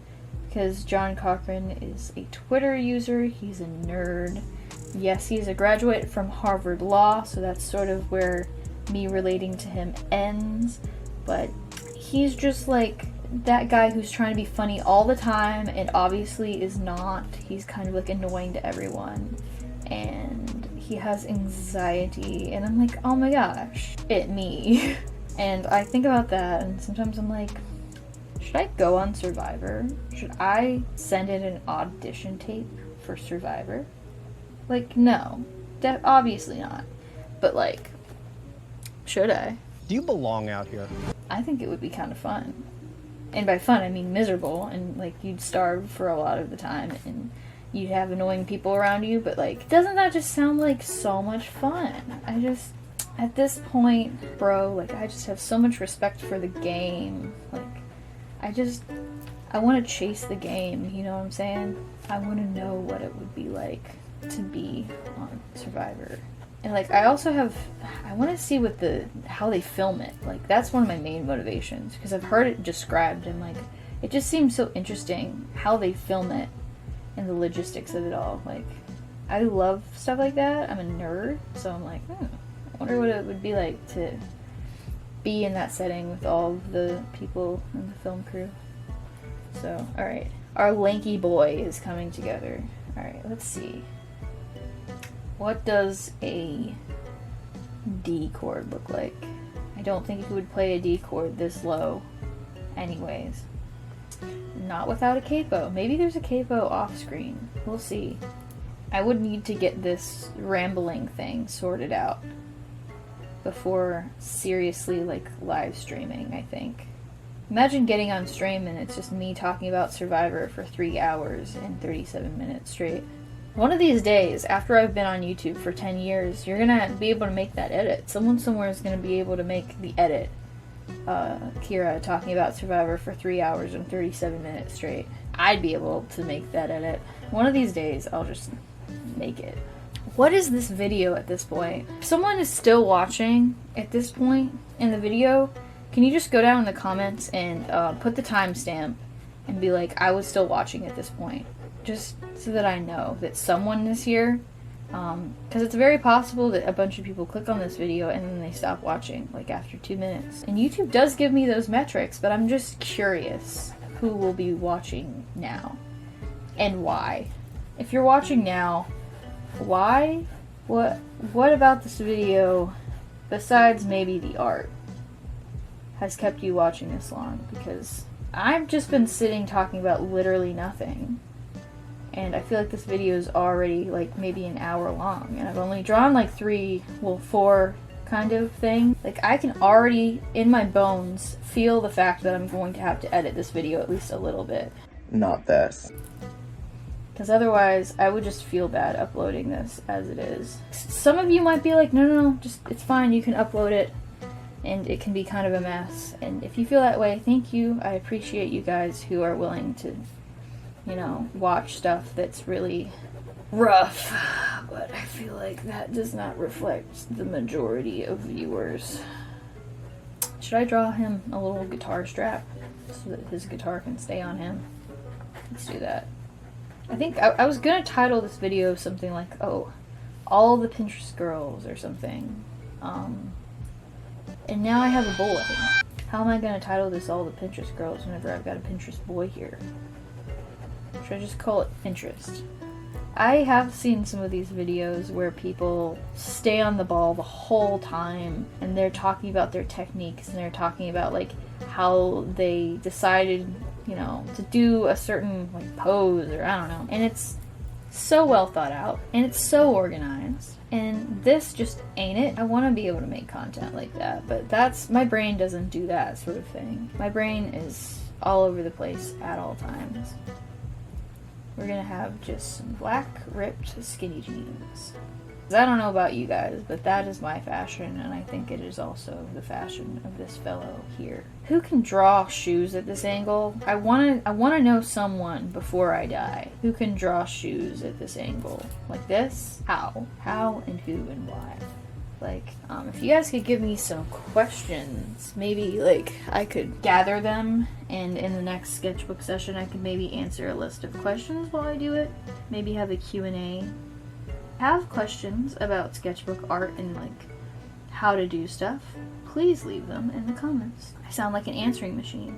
Because John Cochran is a Twitter user, he's a nerd. Yes, he's a graduate from Harvard Law, so that's sort of where me relating to him ends. But he's just, like, that guy who's trying to be funny all the time and obviously is not. He's kind of, like, annoying to everyone. And he has anxiety, and I'm like, oh my gosh, me. And I think about that, and sometimes I'm like, should I go on Survivor? Should I send in an audition tape for Survivor? Like, no. Obviously not. But, like, should I? Do you belong out here? I think it would be kind of fun. And by fun, I mean miserable, and, like, you'd starve for a lot of the time, and you'd have annoying people around you, but, like, doesn't that just sound like so much fun? I just, at this point, bro, like, I just have so much respect for the game. Like, I want to chase the game, you know what I'm saying? I want to know what it would be like to be on Survivor. And like, I also have, I want to see what how they film it. Like, that's one of my main motivations, because I've heard it described and like, it just seems so interesting how they film it and the logistics of it all. Like, I love stuff like that. I'm a nerd, so I'm like, I wonder what it would be like to be in that setting with all the people in the film crew. So, alright. Our lanky boy is coming together. Alright, let's see. What does a D chord look like? I don't think you would play a D chord this low anyways. Not without a capo. Maybe there's a capo off screen. We'll see. I would need to get this rambling thing sorted out before seriously like live streaming, I think. Imagine getting on stream and it's just me talking about Survivor for 3 hours and 37 minutes straight. One of these days, after I've been on YouTube for 10 years, you're gonna be able to make that edit. Someone somewhere is gonna be able to make the edit. Kira talking about Survivor for 3 hours and 37 minutes straight. I'd be able to make that edit. One of these days, I'll just make it. What is this video at this point? If someone is still watching at this point in the video, can you just go down in the comments and put the timestamp and be like, I was still watching at this point. Just so that I know that someone is here. Because it's very possible that a bunch of people click on this video and then they stop watching, like after 2 minutes. And YouTube does give me those metrics, but I'm just curious who will be watching now and why. If you're watching now, why? What about this video, besides maybe the art, has kept you watching this long? Because I've just been sitting talking about literally nothing. And I feel like this video is already like maybe an hour long, and I've only drawn like 4 kind of thing. Like, I can already, in my bones, feel the fact that I'm going to have to edit this video at least a little bit. Not this. Because otherwise, I would just feel bad uploading this as it is. Some of you might be like, no, just, it's fine, you can upload it, and it can be kind of a mess. And if you feel that way, thank you. I appreciate you guys who are willing to, you know, watch stuff that's really rough. But I feel like that does not reflect the majority of viewers. Should I draw him a little guitar strap so that his guitar can stay on him? Let's do that. I think I was gonna title this video something like, oh, all the Pinterest girls or something. And now I have a boy. How am I gonna title this all the Pinterest girls whenever I've got a Pinterest boy here? Should I just call it Pinterest? I have seen some of these videos where people stay on the ball the whole time and they're talking about their techniques and they're talking about like how they decided, you know, to do a certain like pose or I don't know. And it's so well thought out and it's so organized. And this just ain't it. I want to be able to make content like that, but my brain doesn't do that sort of thing. My brain is all over the place at all times. We're gonna have just some black ripped skinny jeans. I don't know about you guys, but that is my fashion, and I think it is also the fashion of this fellow here. Who can draw shoes at this angle? I wanna know someone before I die who can draw shoes at this angle. Like this? How? How and who and why? Like, if you guys could give me some questions, maybe, like, I could gather them, and in the next sketchbook session, I could maybe answer a list of questions while I do it. Maybe have a Q&A. Have questions about sketchbook art and, like, how to do stuff, please leave them in the comments. I sound like an answering machine,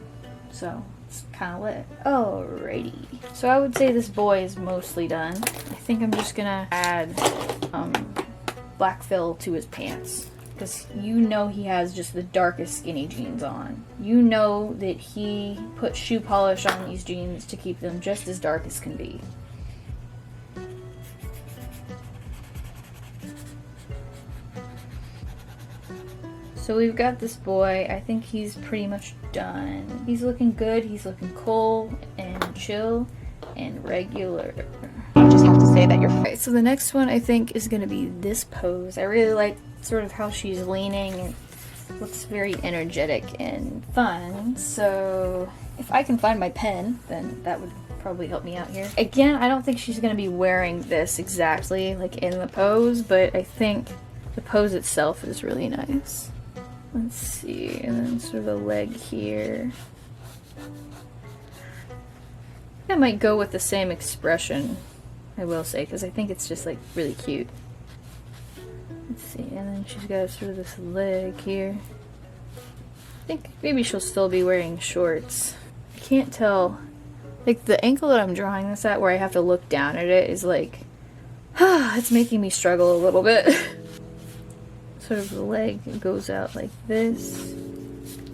so it's kind of lit. Alrighty. So I would say this boy is mostly done. I think I'm just gonna add, black fill to his pants, because you know he has just the darkest skinny jeans on. You know that he put shoe polish on these jeans to keep them just as dark as can be. So we've got this boy. I think he's pretty much done. He's looking good, he's looking cool and chill and regular. You just have to say that you're... Okay, so the next one I think is gonna be this pose. I really like sort of how she's leaning. It looks very energetic and fun. So If I can find my pen, then that would probably help me out here. Again, I don't think she's gonna be wearing this exactly like in the pose, but I think the pose itself is really nice. Let's see, and then sort of a leg here. I might go with the same expression, I will say, because I think it's just like really cute. Let's see, and then she's got sort of this leg here. I think maybe she'll still be wearing shorts. I can't tell. Like, the angle that I'm drawing this at, where I have to look down at it, is like, it's making me struggle a little bit. Sort of the leg goes out like this.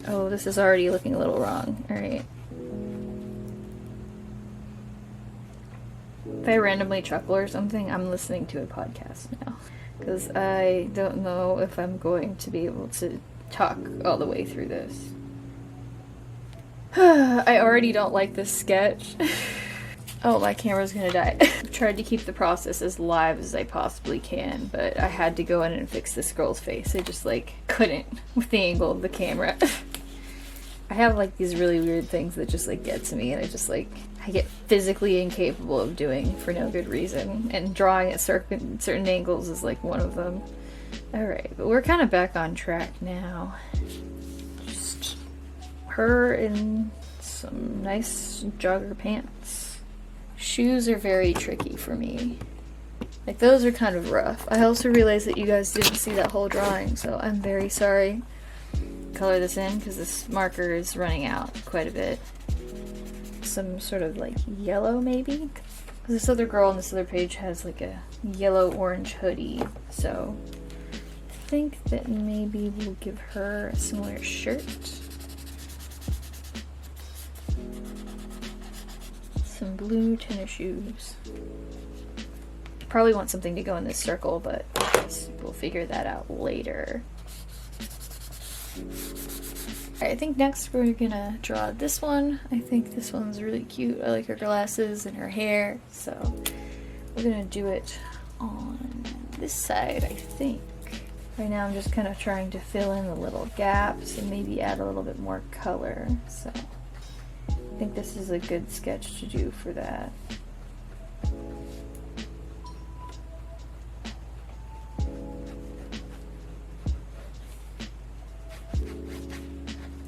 Oh, this is already looking a little wrong. Alright. If I randomly chuckle or something, I'm listening to a podcast now. Because I don't know if I'm going to be able to talk all the way through this. I already don't like this sketch. Oh, my camera's gonna die. I've tried to keep the process as live as I possibly can, but I had to go in and fix this girl's face. I just, like, couldn't with the angle of the camera. I have, like, these really weird things that just, like, get to me, and I just, like, I get physically incapable of doing for no good reason, and drawing at certain angles is, like, one of them. Alright, but we're kind of back on track now. Just her in some nice jogger pants. Shoes are very tricky for me. Like, those are kind of rough. I also realized that you guys didn't see that whole drawing, so I'm very sorry. Color this in, because this marker is running out quite a bit. Some sort of, like, yellow, maybe? Because this other girl on this other page has, like, a yellow-orange hoodie, so I think that maybe we'll give her a similar shirt. Some blue tennis shoes. Probably want something to go in this circle, but we'll figure that out later. Alright, I think next we're gonna draw this one. I think this one's really cute. I like her glasses and her hair, so we're gonna do it on this side, I think. Right now I'm just kind of trying to fill in the little gaps and maybe add a little bit more color, so I think this is a good sketch to do for that.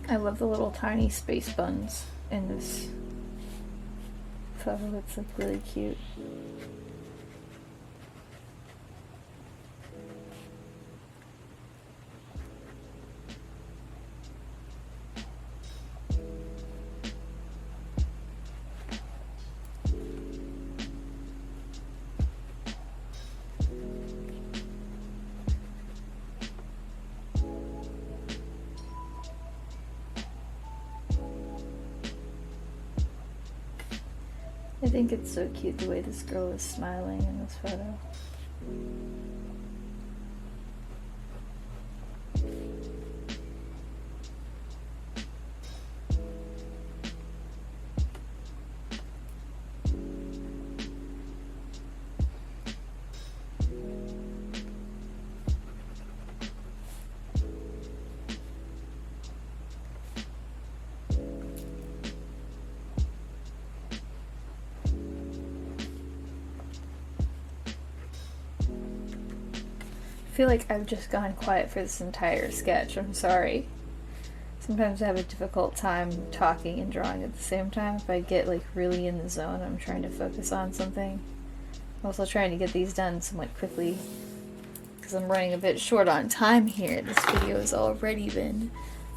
I love the little tiny space buns in this photo. It's like really cute. I think it's so cute the way this girl is smiling in this photo. I feel like I've just gone quiet for this entire sketch. I'm sorry. Sometimes I have a difficult time talking and drawing at the same time. If I get like really in the zone, I'm trying to focus on something. I'm also trying to get these done somewhat quickly because I'm running a bit short on time here. This video has already been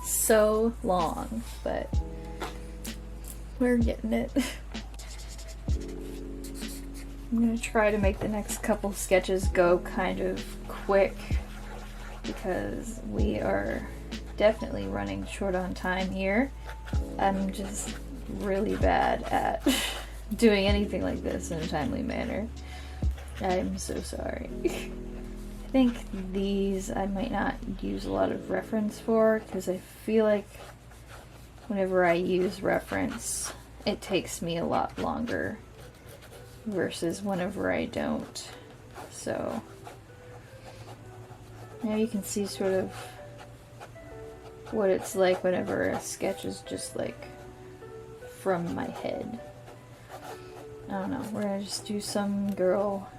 so long, but we're getting it. I'm gonna try to make the next couple sketches go kind of quick because we are definitely running short on time here. I'm just really bad at doing anything like this in a timely manner. I'm so sorry. I think these I might not use a lot of reference for because I feel like whenever I use reference it takes me a lot longer versus whenever I don't. So now you can see sort of what it's like whenever a sketch is just like from my head. I don't know, we're gonna just do some girl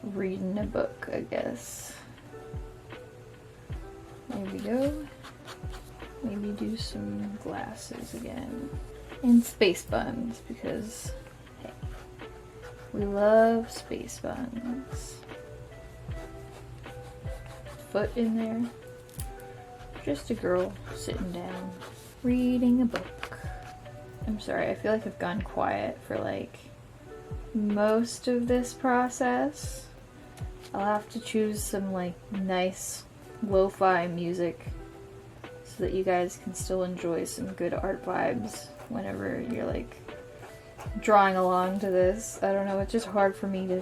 reading a book, I guess. There we go. Maybe do some glasses again. And space buns, because, hey, we love space buns. Foot in there. Just a girl sitting down, reading a book. I'm sorry, I feel like I've gone quiet for like most of this process. I'll have to choose some like nice lo-fi music so that you guys can still enjoy some good art vibes whenever you're like drawing along to this. I don't know, it's just hard for me to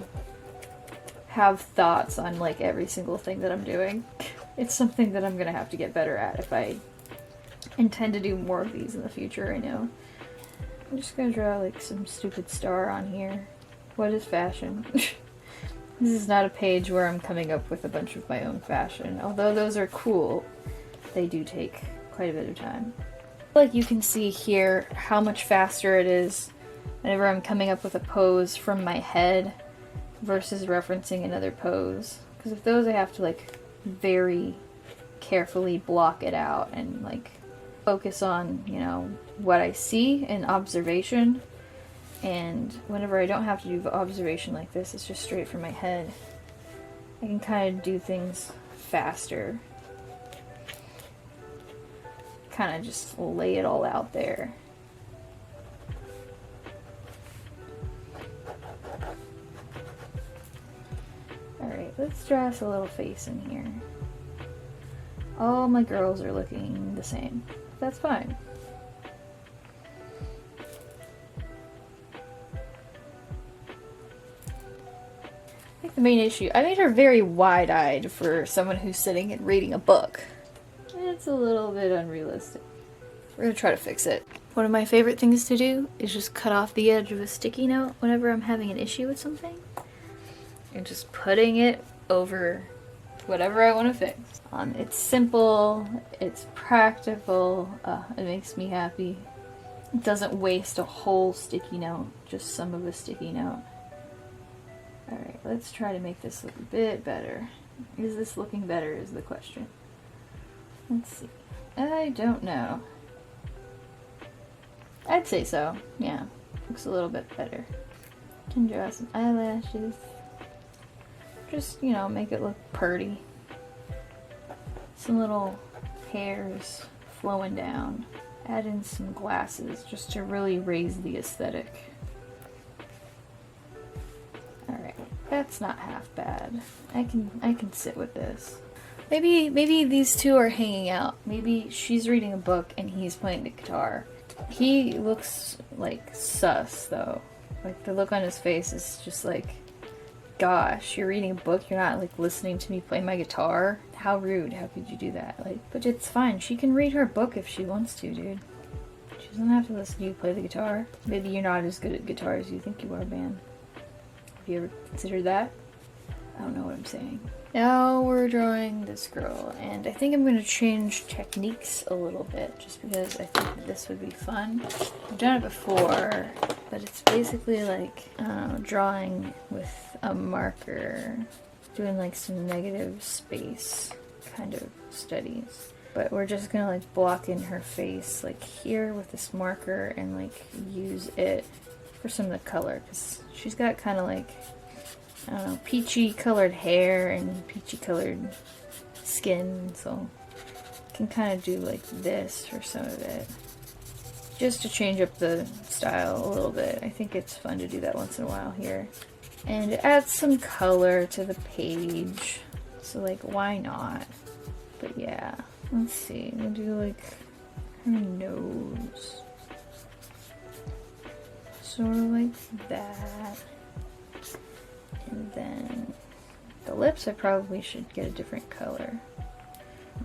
have thoughts on like every single thing that I'm doing. It's something that I'm gonna have to get better at if I intend to do more of these in the future, I know. I'm just gonna draw like some stupid star on here. What is fashion? This is not a page where I'm coming up with a bunch of my own fashion. Although those are cool, they do take quite a bit of time. Like you can see here how much faster it is whenever I'm coming up with a pose from my head versus referencing another pose. Because with those I have to like very carefully block it out and like focus on, you know, what I see and observation. And whenever I don't have to do observation like this, it's just straight from my head. I can kind of do things faster. Kind of just lay it all out there. Alright, let's draw us a little face in here. All my girls are looking the same. That's fine. I think the main issue, I made her very wide-eyed for someone who's sitting and reading a book. It's a little bit unrealistic. We're gonna try to fix it. One of my favorite things to do is just cut off the edge of a sticky note whenever I'm having an issue with something. And just putting it over whatever I want to fix. It's simple, it's practical, it makes me happy. It doesn't waste a whole sticky note, just some of a sticky note. Alright, let's try to make this look a bit better. Is this looking better is the question. Let's see. I don't know. I'd say so, yeah. Looks a little bit better. Can draw some eyelashes. Just, you know, make it look pretty. Some little hairs flowing down. Add in some glasses just to really raise the aesthetic. Alright, that's not half bad. I can sit with this. Maybe these two are hanging out. Maybe she's reading a book and he's playing the guitar. He looks like sus though. Like the look on his face is just like, gosh, you're reading a book, you're not like listening to me play my guitar? How rude, how could you do that? Like, but it's fine, she can read her book if she wants to, dude. She doesn't have to listen to you play the guitar. Maybe you're not as good at guitar as you think you are, man. Have you ever considered that? I don't know what I'm saying. Now we're drawing this girl, and I think I'm going to change techniques a little bit, just because I think that this would be fun. I've done it before, but it's basically like, I don't know, drawing with a marker, doing like some negative space kind of studies. But we're just going to like block in her face like here with this marker and like use it for some of the color, because she's got kind of like, I don't know, peachy colored hair and peachy colored skin, so I can kind of do like this for some of it. Just to change up the style a little bit. I think it's fun to do that once in a while here. And it adds some color to the page, so like why not? But yeah, let's see, we'll do like her nose. Sort of like that. And then the lips, I probably should get a different color.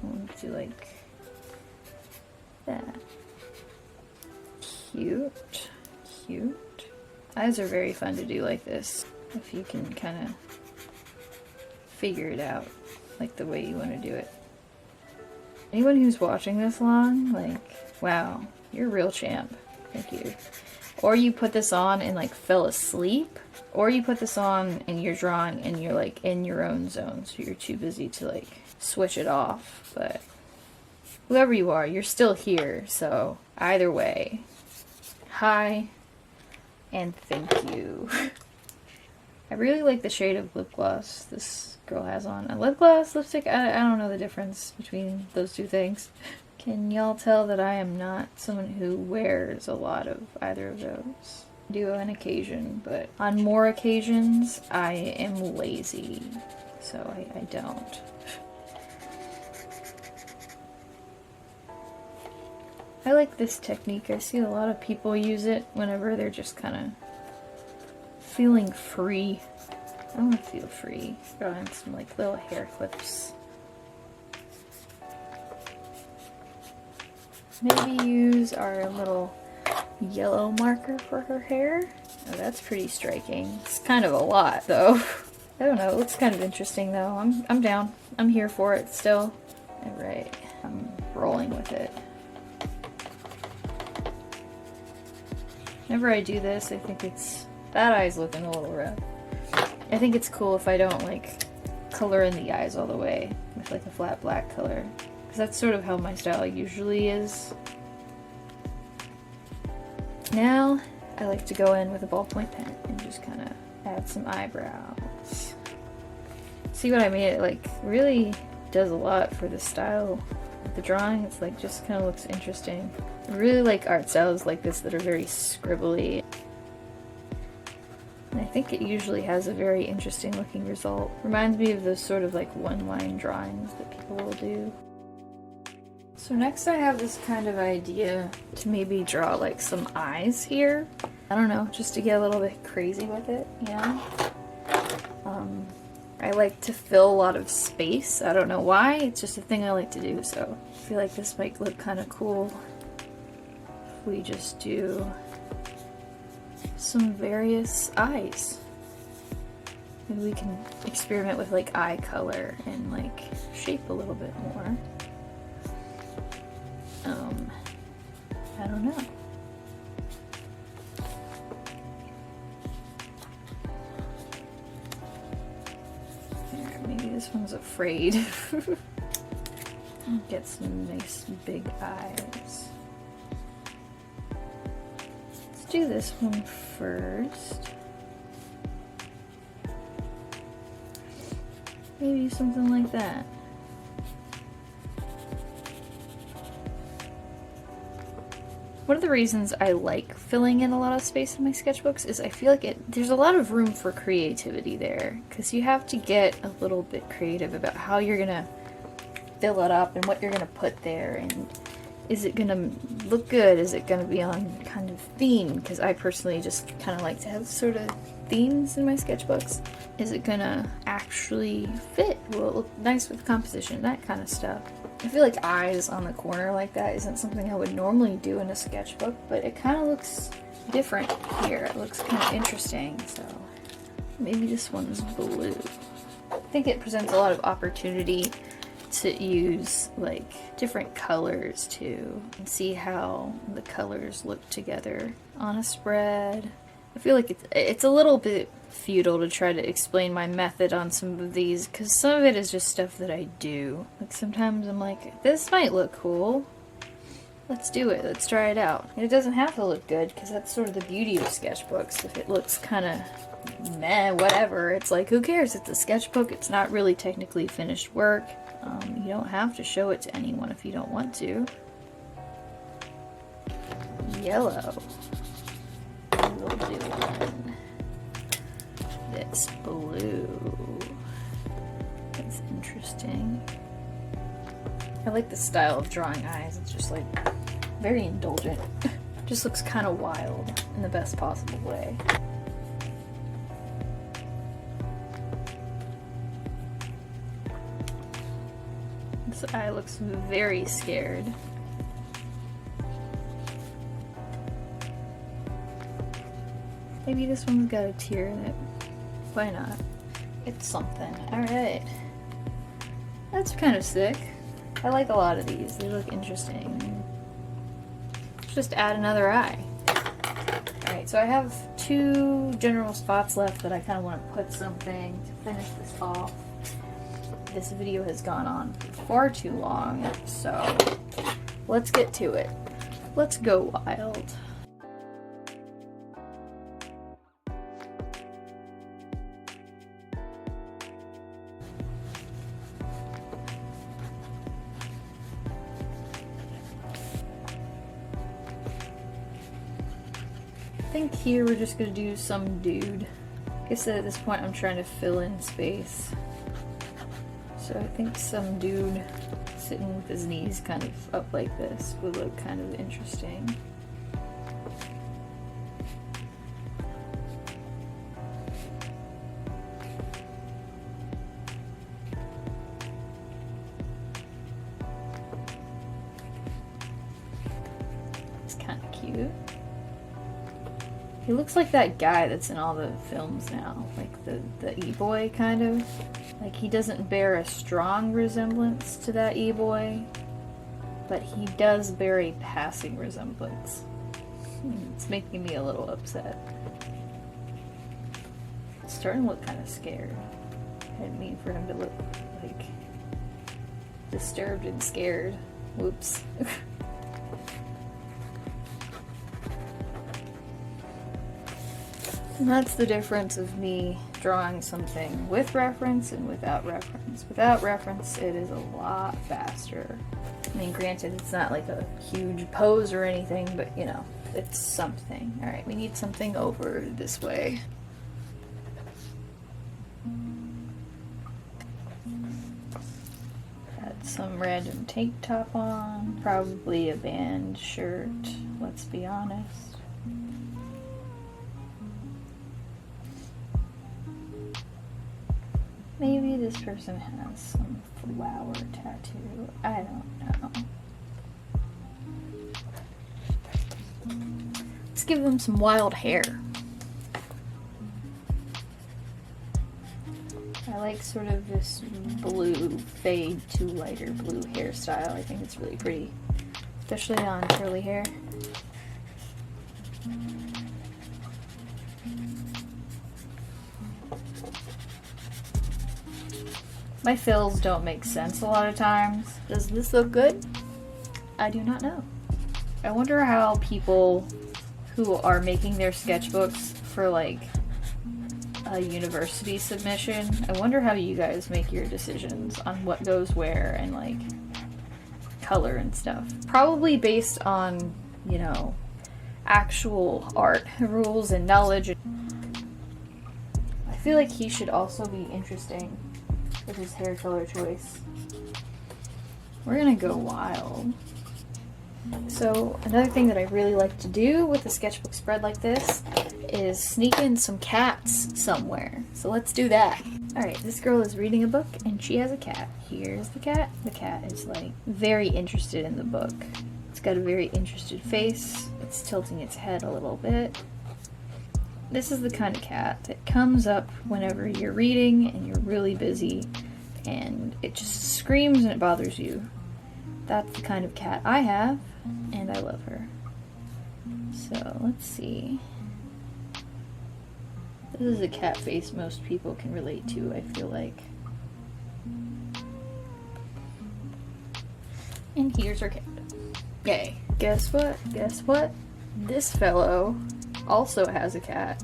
I'll do like that. Cute. Cute. Eyes are very fun to do like this, if you can kind of figure it out, like the way you want to do it. Anyone who's watching this long, like, wow, you're a real champ. Thank you. Or you put this on and like fell asleep, or you put this on and you're drawing and you're like in your own zone, so you're too busy to like switch it off. But whoever you are, you're still here, so either way, hi and thank you. I really like the shade of lip gloss this girl has on. A lip gloss, lipstick, I don't know the difference between those two things. Can y'all tell that I am not someone who wears a lot of either of those? I do on occasion, but on more occasions, I am lazy, so I don't. I like this technique. I see a lot of people use it whenever they're just kind of feeling free. I want to feel free. Throw in some like little hair clips. Maybe use our little yellow marker for her hair. Oh, that's pretty striking. It's kind of a lot though. I don't know, it looks kind of interesting though. I'm down. I'm here for it still. Alright, I'm rolling with it. Whenever I do this, I think it's... that eye's looking a little rough. I think it's cool if I don't like color in the eyes all the way with like a flat black color. Because that's sort of how my style usually is. Now, I like to go in with a ballpoint pen and just kind of add some eyebrows. See what I mean? It like really does a lot for the style of the drawing. It's like just kind of looks interesting. I really like art styles like this that are very scribbly. And I think it usually has a very interesting looking result. Reminds me of those sort of like one-line drawings that people will do. So next I have this kind of idea to maybe draw like some eyes here. I don't know, just to get a little bit crazy with it, you know? I like to fill a lot of space. I don't know why, it's just a thing I like to do, so I feel like this might look kind of cool if we just do some various eyes. Maybe we can experiment with like eye color and like shape a little bit more. I don't know. Here, maybe this one's afraid. Get some nice big eyes. Let's do this one first. Maybe something like that. One of the reasons I like filling in a lot of space in my sketchbooks is I feel like there's a lot of room for creativity there, because you have to get a little bit creative about how you're gonna fill it up and what you're gonna put there, and is it gonna look good? Is it gonna be on kind of theme? Because I personally just kind of like to have sort of themes in my sketchbooks. Is it gonna actually fit? Will it look nice with the composition? That kind of stuff. I feel like eyes on the corner like that isn't something I would normally do in a sketchbook, but it kind of looks different here. It looks kind of interesting, so maybe this one's blue. I think it presents a lot of opportunity to use like different colors too, and see how the colors look together on a spread. I feel like it's a little bit futile to try to explain my method on some of these, because some of it is just stuff that I do. Like sometimes I'm like, this might look cool. Let's do it. Let's try it out. And it doesn't have to look good, because that's sort of the beauty of sketchbooks. If it looks kind of meh, whatever, it's like, who cares? It's a sketchbook. It's not really technically finished work. You don't have to show it to anyone if you don't want to. Yellow. We'll do one that's blue. That's interesting. I like the style of drawing eyes. It's just like very indulgent. Just looks kind of wild in the best possible way. This eye looks very scared. Maybe this one's got a tear in it. Why not? It's something. Alright. That's kind of sick. I like a lot of these. They look interesting. Just add another eye. Alright, so I have 2 general spots left that I kind of want to put something to finish this off. This video has gone on far too long, so let's get to it. Let's go wild. I think here we're just gonna do some dude. I guess at this point I'm trying to fill in space. So I think some dude sitting with his knees kind of up like this would look kind of interesting. It's kind of cute. He looks like that guy that's in all the films now, like the E-boy kind of. Like, he doesn't bear a strong resemblance to that E-boy, but he does bear a passing resemblance. It's making me a little upset. It's starting to look kind of scared. I didn't mean for him to look, like, disturbed and scared. Whoops. And that's the difference of me drawing something with reference and without reference. Without reference, it is a lot faster. I mean, granted, it's not like a huge pose or anything, but you know, it's something. Alright, we need something over this way. Got some random tank top on, probably a band shirt, let's be honest. Maybe this person has some flower tattoo. I don't know. Let's give them some wild hair. I like sort of this blue fade to lighter blue hairstyle. I think it's really pretty, especially on curly hair. My fills don't make sense a lot of times. Does this look good? I do not know. I wonder how people who are making their sketchbooks for like a university submission, I wonder how you guys make your decisions on what goes where and like color and stuff. Probably based on, you know, actual art rules and knowledge. I feel like he should also be interesting with his hair color choice. We're gonna go wild. So another thing that I really like to do with a sketchbook spread like this is sneak in some cats somewhere. So let's do that. Alright, this girl is reading a book and she has a cat. Here's the cat. The cat is like very interested in the book. It's got a very interested face. It's tilting its head a little bit. This is the kind of cat that comes up whenever you're reading and you're really busy and it just screams and it bothers you. That's the kind of cat I have, and I love her. So let's see. This is a cat face most people can relate to, I feel like. And here's our cat. Okay, guess what? Guess what? This fellow also has a cat.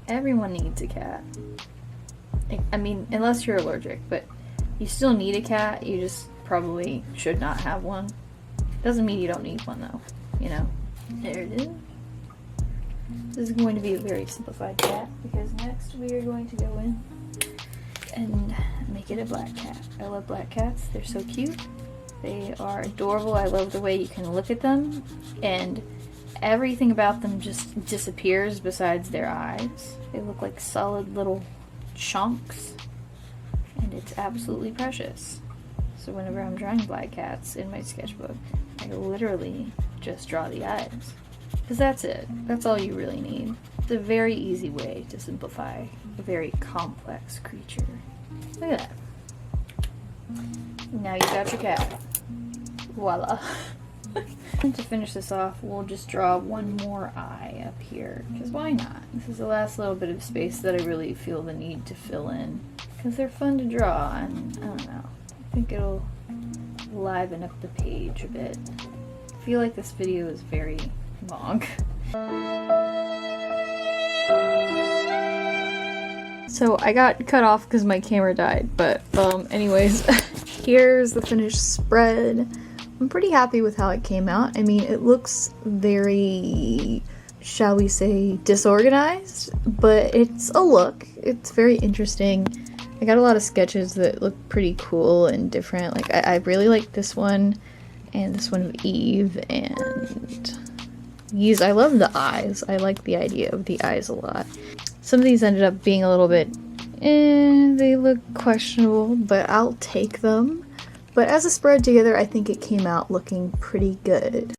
Everyone needs a cat. I mean, unless you're allergic, but you still need a cat, you just probably should not have one. Doesn't mean you don't need one though, you know. There it is. This is going to be a very simplified cat because next we are going to go in and make it a black cat. I love black cats, they're so cute. They are adorable. I love the way you can look at them and everything about them just disappears besides their eyes. They look like solid little chunks and it's absolutely precious. So whenever I'm drawing black cats in my sketchbook, I literally just draw the eyes. Because that's it. That's all you really need. It's a very easy way to simplify a very complex creature. Look at that. Now you got your cat. Voila. And to finish this off, we'll just draw one more eye up here, because why not? This is the last little bit of space that I really feel the need to fill in, because they're fun to draw, and I don't know, I think it'll liven up the page a bit. I feel like this video is very long. So I got cut off because my camera died, but anyways, here's the finished spread. I'm pretty happy with how it came out. I mean, it looks very, shall we say, disorganized, but it's a look. It's very interesting. I got a lot of sketches that look pretty cool and different. Like, I really like this one, and this one of Eve, and these, I love the eyes. I like the idea of the eyes a lot. Some of these ended up being a little bit, they look questionable, but I'll take them. But as a spread together, I think it came out looking pretty good.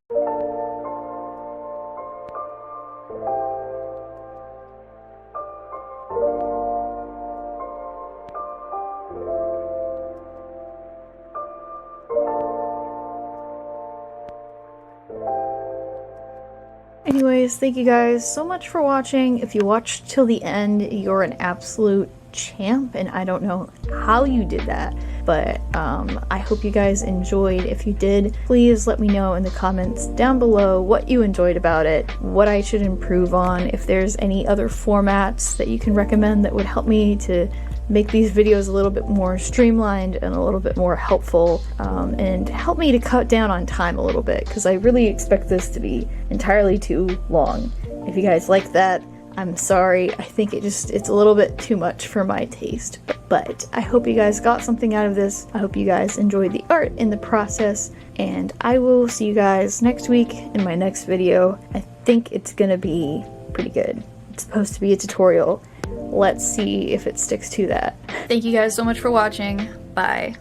Anyways, thank you guys so much for watching. If you watched till the end, you're an absolute champ, and I don't know how you did that, but I hope you guys enjoyed. If you did, please let me know in the comments down below what you enjoyed about it, what I should improve on, if there's any other formats that you can recommend that would help me to make these videos a little bit more streamlined and a little bit more helpful, and help me to cut down on time a little bit, because I really expect this to be entirely too long. If you guys like that, I'm sorry. I think it's a little bit too much for my taste, but I hope you guys got something out of this. I hope you guys enjoyed the art in the process, and I will see you guys next week in my next video. I think it's gonna be pretty good. It's supposed to be a tutorial. Let's see if it sticks to that. Thank you guys so much for watching. Bye.